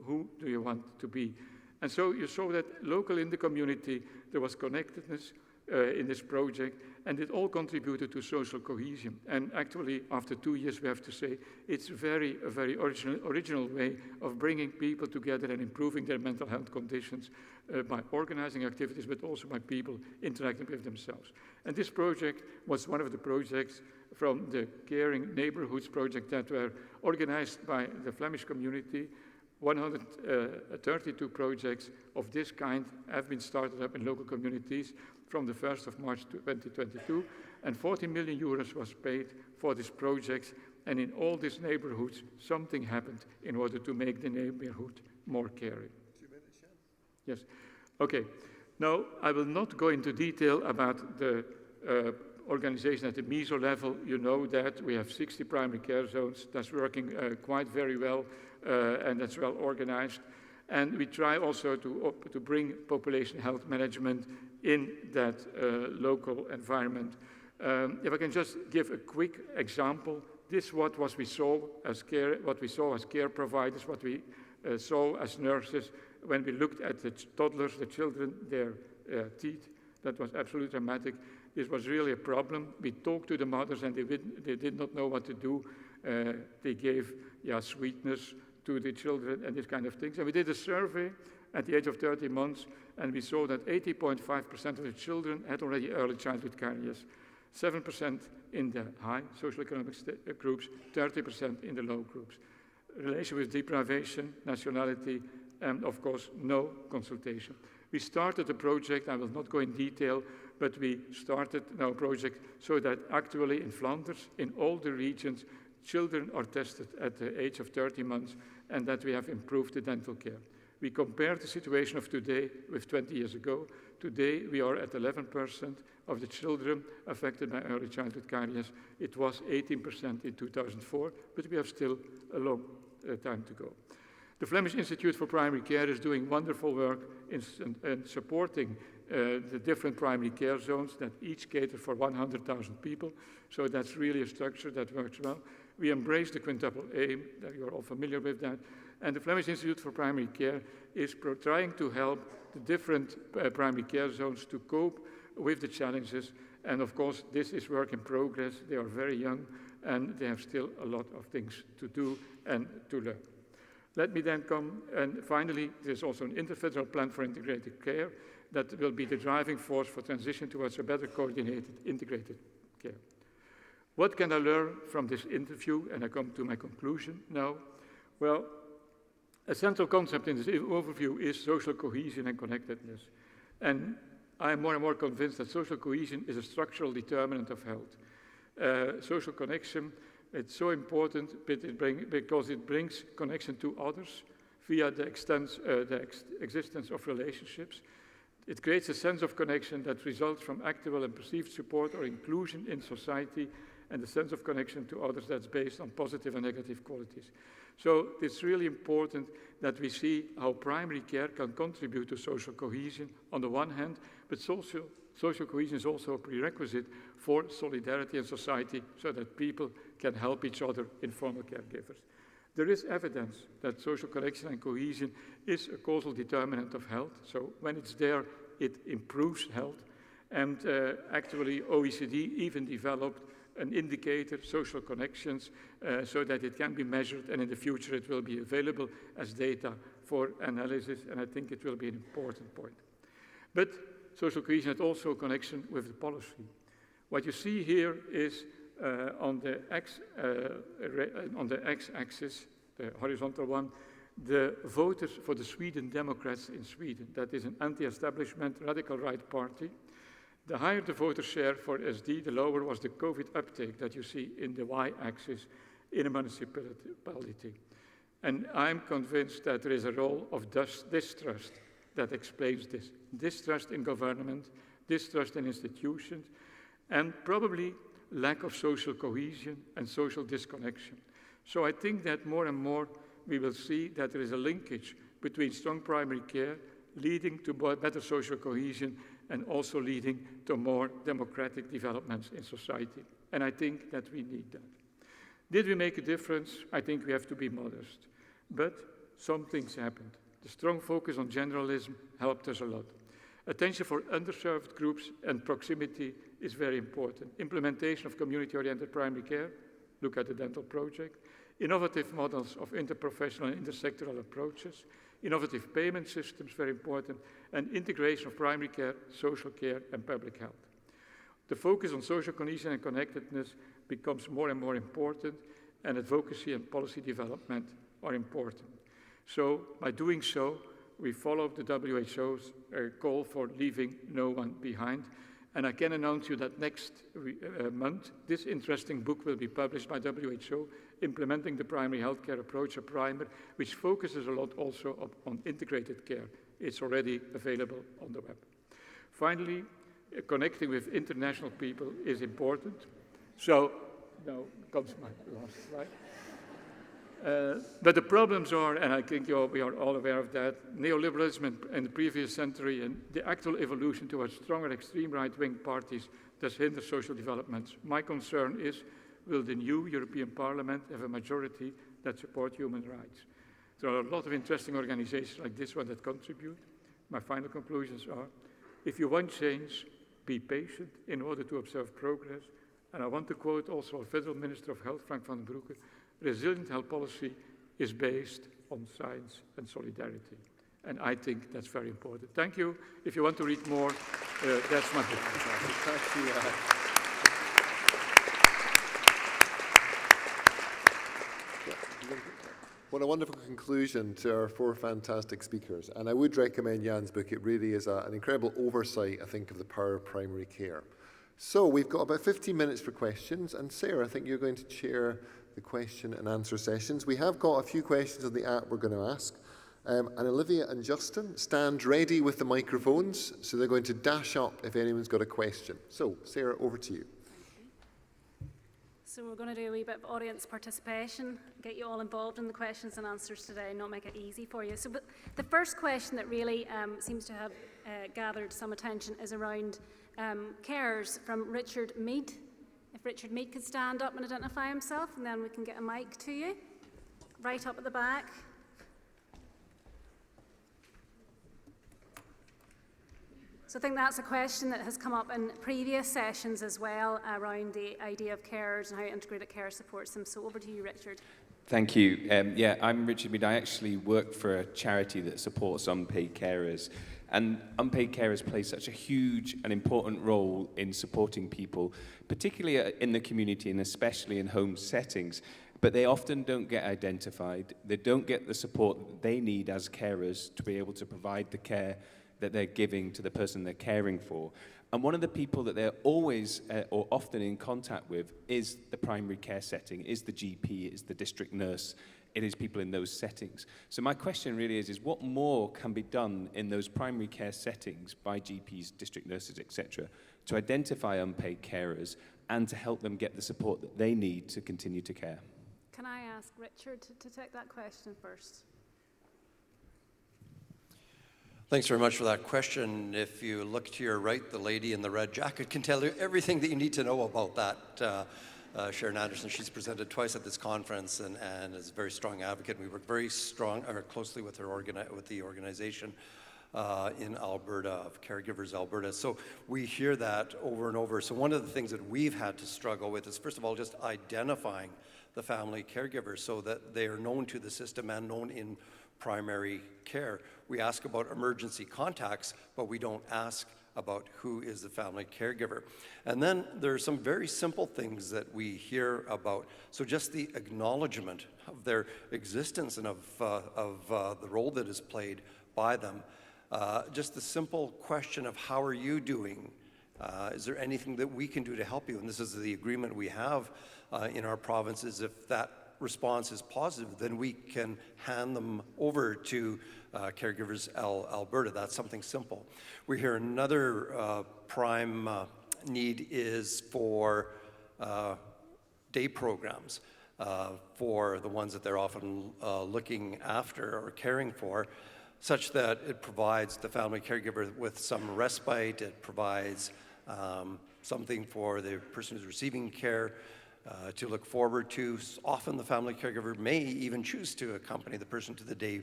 Who do you want to be? And so you saw that local in the community, there was connectedness in this project, and it all contributed to social cohesion. And actually, after 2 years, we have to say, it's a very original way of bringing people together and improving their mental health conditions by organizing activities, but also by people interacting with themselves. And this project was one of the projects from the Caring Neighborhoods project that were organized by the Flemish community. 132 projects of this kind have been started up in local communities from the 1st of March 2022, and 40 million euros was paid for these projects. And in all these neighborhoods, something happened in order to make the neighborhood more caring. 2 minutes, yeah? Yes. Okay. Now, I will not go into detail about the organization at the meso level. You know that we have 60 primary care zones. That's working quite very well, and that's well organized. And we try also to bring population health management in that local environment. If I can just give a quick example, this is what we saw as care providers, what we saw as nurses when we looked at the toddlers, the children, their teeth. That was absolutely dramatic. This was really a problem. We talked to the mothers, and they did not know what to do. They gave sweetness to the children and these kind of things. And we did a survey at the age of 30 months, and we saw that 80.5% of the children had already early childhood caries, 7% in the high socioeconomic groups, 30% in the low groups. Relation with deprivation, nationality, and of course, no consultation. We started a project, I will not go in detail, but we started now a project so that actually in Flanders, in all the regions, children are tested at the age of 30 months, and that we have improved the dental care. We compared the situation of today with 20 years ago. Today, we are at 11% of the children affected by early childhood caries. It was 18% in 2004, but we have still a long time to go. The Flemish Institute for Primary Care is doing wonderful work in supporting the different primary care zones that each cater for 100,000 people. So that's really a structure that works well. We embrace the quintuple aim, that you're all familiar with that. And the Flemish Institute for Primary Care is trying to help the different primary care zones to cope with the challenges. And of course, this is work in progress. They are very young and they have still a lot of things to do and to learn. Let me then come, and finally, there's also an interfederal plan for integrated care that will be the driving force for transition towards a better coordinated, integrated care. What can I learn from this interview? And I come to my conclusion now. Well, a central concept in this overview is social cohesion and connectedness. And I'm more and more convinced that social cohesion is a structural determinant of health. Social connection, it's so important because it brings connection to others via the existence of relationships. It creates a sense of connection that results from actual and perceived support or inclusion in society, and a sense of connection to others that's based on positive and negative qualities. So it's really important that we see how primary care can contribute to social cohesion on the one hand, but social cohesion is also a prerequisite for solidarity in society so that people can help each other, informal caregivers. There is evidence that social connection and cohesion is a causal determinant of health. So when it's there, it improves health. And actually, OECD even developed an indicator, social connections, so that it can be measured, and in the future it will be available as data for analysis, and I think it will be an important point. But social cohesion has also a connection with the policy. What you see here is on the x-axis, the horizontal one, the voters for the Sweden Democrats in Sweden. That is an anti-establishment radical right party. The higher the voter share for SD, the lower was the COVID uptake that you see in the y-axis in a municipality. And I'm convinced that there is a role of distrust that explains this. Distrust in government, distrust in institutions, and probably lack of social cohesion and social disconnection. So I think that more and more we will see that there is a linkage between strong primary care leading to better social cohesion and also leading to more democratic developments in society. And I think that we need that. Did we make a difference? I think we have to be modest. But some things happened. The strong focus on generalism helped us a lot. Attention for underserved groups and proximity is very important. Implementation of community-oriented primary care, look at the dental project. Innovative models of interprofessional and intersectoral approaches. Innovative payment systems, very important, and integration of primary care, social care, and public health. The focus on social cohesion and connectedness becomes more and more important, and advocacy and policy development are important. So, by doing so, we follow the WHO's call for leaving no one behind. And I can announce you that next month, this interesting book will be published by WHO, Implementing the Primary Healthcare Approach, a primer, which focuses a lot also on integrated care. It's already available on the web. Finally, connecting with international people is important. So, now comes my last slide. But the problems are, and I think we are all aware of that, neoliberalism in the previous century and the actual evolution towards stronger extreme right-wing parties does hinder social developments. My concern is, will the new European Parliament have a majority that support human rights? There are a lot of interesting organizations like this one that contribute. My final conclusions are, if you want change, be patient in order to observe progress. And I want to quote also our Federal Minister of Health, Frank van den Broeke, resilient health policy is based on science and solidarity. And I think that's very important. Thank you. If you want to read more, that's my book. Thank you. What a wonderful conclusion to our four fantastic speakers. And I would recommend Jan's book. It really is an incredible oversight, I think, of the power of primary care. So we've got about 15 minutes for questions. And Sarah, I think you're going to chair the question and answer sessions. We have got a few questions on the app we're going to ask. And Olivia and Justin stand ready with the microphones, so they're going to dash up if anyone's got a question. So, Sarah, over to you. So we're going to do a wee bit of audience participation, get you all involved in the questions and answers today, not make it easy for you. So but the first question that really seems to have gathered some attention is around carers from Richard Mead. If Richard Mead could stand up and identify himself, and then we can get a mic to you. Right up at the back. So I think that's a question that has come up in previous sessions as well around the idea of carers and how integrated care supports them. So over to you, Richard. Thank you. Yeah, I'm Richard Mead. I actually work for a charity that supports unpaid carers. And unpaid carers play such a huge and important role in supporting people, particularly in the community and especially in home settings. But they often don't get identified. They don't get the support that they need as carers to be able to provide the care that they're giving to the person they're caring for. And one of the people that they're always or often in contact with is the primary care setting, is the GP, is the district nurse. It is people in those settings. So my question really is what more can be done in those primary care settings by GPs, district nurses, etc., to identify unpaid carers and to help them get the support that they need to continue to care? Can I ask Richard to take that question first? Thanks very much for that question. If you look to your right, the lady in the red jacket can tell you everything that you need to know about that. Sharon Anderson, she's presented twice at this conference and is a very strong advocate. We work very closely with the organization in Alberta, of Caregivers Alberta. So we hear that over and over. So one of the things that we've had to struggle with is, first of all, just identifying the family caregivers so that they are known to the system and known in primary care. We ask about emergency contacts, but we don't ask about who is the family caregiver. And then there are some very simple things that we hear about. So just the acknowledgement of their existence and of the role that is played by them. Just the simple question of how are you doing? Is there anything that we can do to help you? And this is the agreement we have in our provinces. If that response is positive, then we can hand them over to Caregivers Alberta. That's something simple. We hear another prime need is for day programs for the ones that they're often looking after or caring for, such that it provides the family caregiver with some respite. It provides something for the person who's receiving care to look forward to. Often the family caregiver may even choose to accompany the person to the day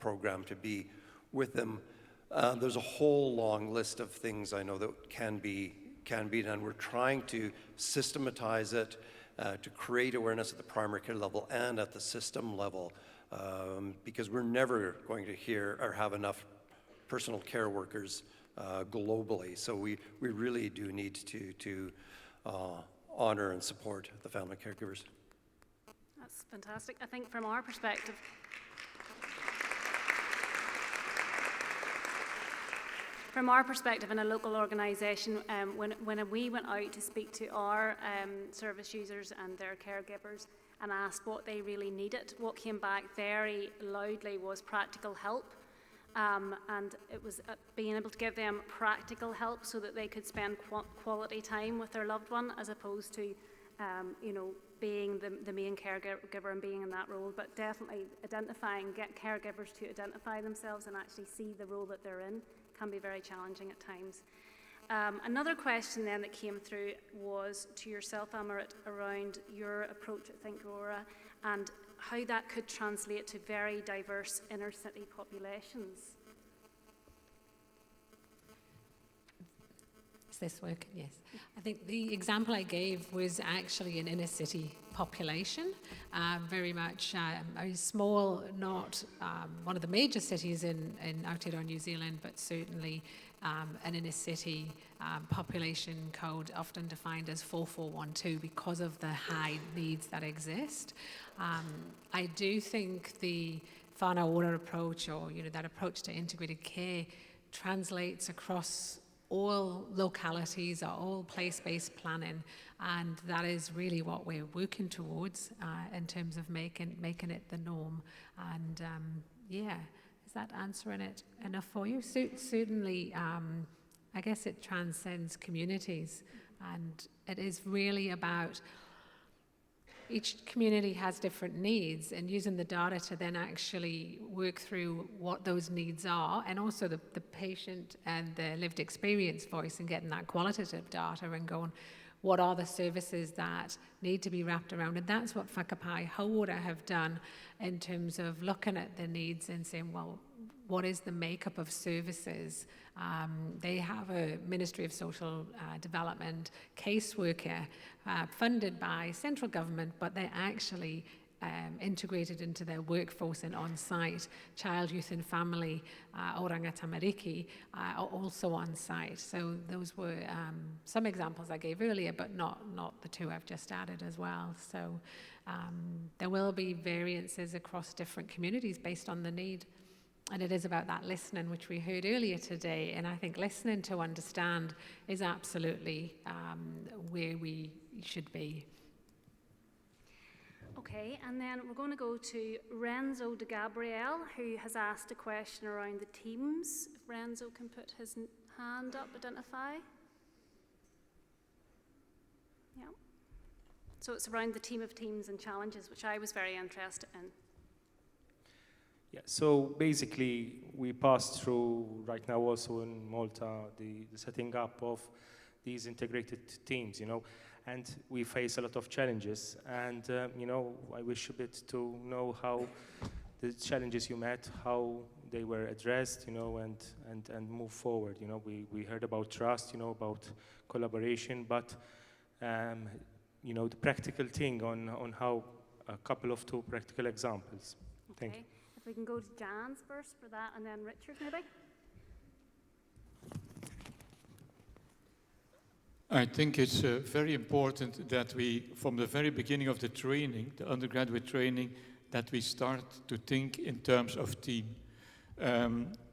program to be with them. There's a whole long list of things I know that can be done. We're trying to systematize it, to create awareness at the primary care level and at the system level, because we're never going to hear or have enough personal care workers globally. So we really do need to honor and support the family caregivers. That's fantastic. I think from our perspective, in a local organisation, when we went out to speak to our service users and their caregivers and asked what they really needed, what came back very loudly was practical help. And it was being able to give them practical help so that they could spend quality time with their loved one, as opposed to, being the main caregiver and being in that role. But definitely get caregivers to identify themselves and actually see the role that they're in can be very challenging at times. Another question then that came through was to yourself, Amarit, around your approach at Think Aurora and how that could translate to very diverse inner city populations. Is this working? Yes. I think the example I gave was actually an inner city population, very much very small, not one of the major cities in Aotearoa, New Zealand, but certainly an inner city population code often defined as 4412 because of the high needs that exist. I do think the whānau ora approach, or that approach to integrated care, translates across all localities or all place-based planning, and that is really what we're working towards in terms of making it the norm. And is that answering it enough for you? Certainly, I guess it transcends communities, and it is really about each community has different needs, and using the data to then actually work through what those needs are, and also the patient and the lived experience voice, and getting that qualitative data and going, what are the services that need to be wrapped around? And that's what Whakapai Hauora have done in terms of looking at the needs and saying, well, what is the makeup of services. They have a Ministry of Social Development caseworker funded by central government, but they're actually integrated into their workforce and on-site. Child, Youth and Family, Oranga Tamariki, are also on-site. So those were some examples I gave earlier, but not the two I've just added as well. So there will be variances across different communities based on the need. And it is about that listening, which we heard earlier today. And I think listening to understand is absolutely where we should be. Okay, and then we're going to go to Renzo de Gabriel, who has asked a question around the teams. If Renzo can put his hand up, identify. Yeah. So it's around the team of teams and challenges, which I was very interested in. Yeah, so basically we passed through right now also in Malta the setting up of these integrated teams, and we face a lot of challenges. And I wish a bit to know how the challenges you met, how they were addressed, and move forward. We heard about trust, about collaboration, but the practical thing on how a couple of two practical examples. Thank you. If we can go to Jan's first for that, and then Richard maybe. I think it's very important that we, from the very beginning of the training, the undergraduate training, that we start to think in terms of team.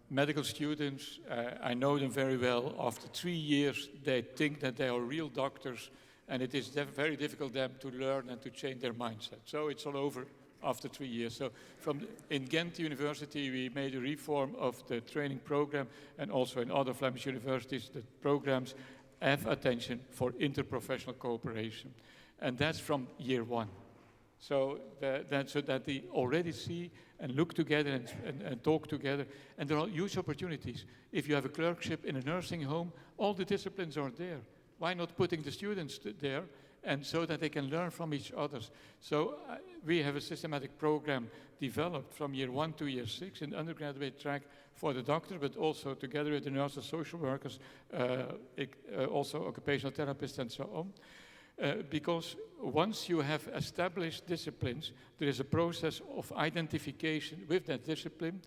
Medical students, I know them very well. After 3 years, they think that they are real doctors, and it is very difficult for them to learn and to change their mindset. So it's all over after 3 years. So in Ghent University, we made a reform of the training program, and also in other Flemish universities, the programs have attention for interprofessional cooperation. And that's from year one. So that they already see and look together and talk together. And there are huge opportunities. If you have a clerkship in a nursing home, all the disciplines are there. Why not putting the students there, and so that they can learn from each other? So we have a systematic program developed from year 1 to year 6 in the undergraduate track for the doctor, but also together with the nurses, social workers, also occupational therapists and so on. Because once you have established disciplines, there is a process of identification with that discipline,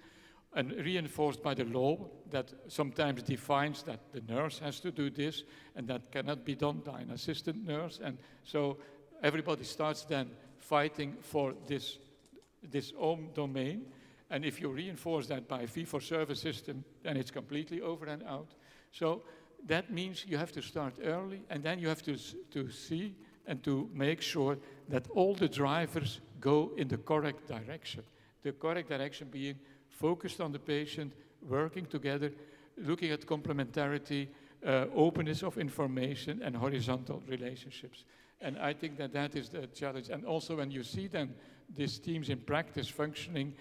and reinforced by the law that sometimes defines that the nurse has to do this, and that cannot be done by an assistant nurse. And so everybody starts then fighting for this own domain. And if you reinforce that by a fee-for-service system, then it's completely over and out. So that means you have to start early, and then you have to see and to make sure that all the drivers go in the correct direction. The correct direction being focused on the patient, working together, looking at complementarity, openness of information, and horizontal relationships. And I think that that is the challenge. And also when you see then these teams in practice functioning,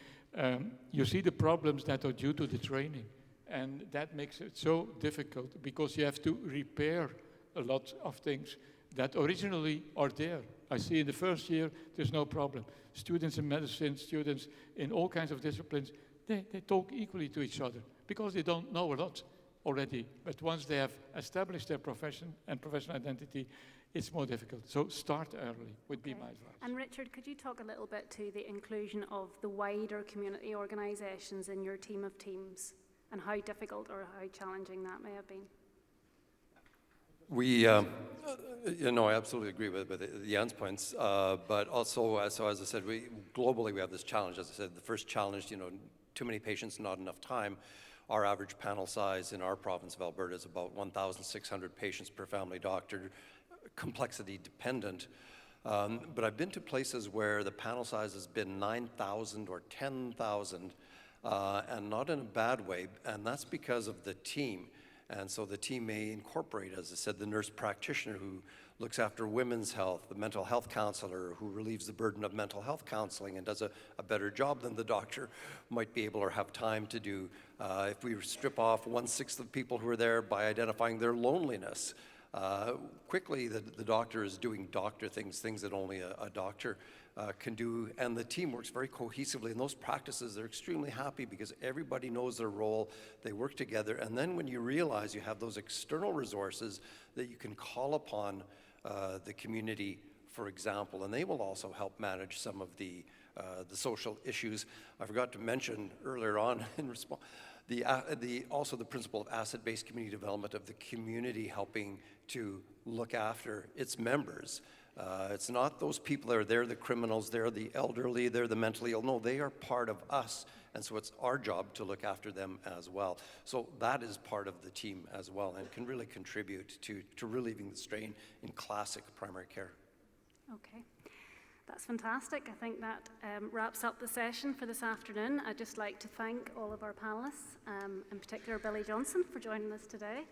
you see the problems that are due to the training. And that makes it so difficult because you have to repair a lot of things that originally are there. I see in the first year, there's no problem. Students in medicine, students in all kinds of disciplines, they talk equally to each other because they don't know a lot already. But once they have established their profession and professional identity, it's more difficult. So start early would be my advice. And Richard, could you talk a little bit to the inclusion of the wider community organisations in your team of teams and how difficult or how challenging that may have been? We, I absolutely agree with Jan's points, but also, so as I said, globally we have this challenge. As I said, the first challenge, too many patients, not enough time. Our average panel size in our province of Alberta is about 1,600 patients per family doctor, complexity dependent. But I've been to places where the panel size has been 9,000 or 10,000, and not in a bad way, and that's because of the team. And so the team may incorporate, as I said, the nurse practitioner who looks after women's health, the mental health counselor who relieves the burden of mental health counseling and does a better job than the doctor might be able or have time to do. If we strip off 1/6 of people who are there by identifying their loneliness, Quickly, the doctor is doing doctor things that only a doctor can do, and the team works very cohesively. In those practices, they're extremely happy because everybody knows their role, they work together, and then when you realize you have those external resources that you can call upon the community, for example, and they will also help manage some of the social issues. I forgot to mention earlier on in response, also the principle of asset-based community development, of the community helping to look after its members. It's not those people that are there, the criminals, they're the elderly, they're the mentally ill. No, they are part of us, and so it's our job to look after them as well. So that is part of the team as well, and can really contribute to relieving the strain in classic primary care. Okay. That's fantastic. I think that wraps up the session for this afternoon. I'd just like to thank all of our panelists, in particular Billy Johnson, for joining us today.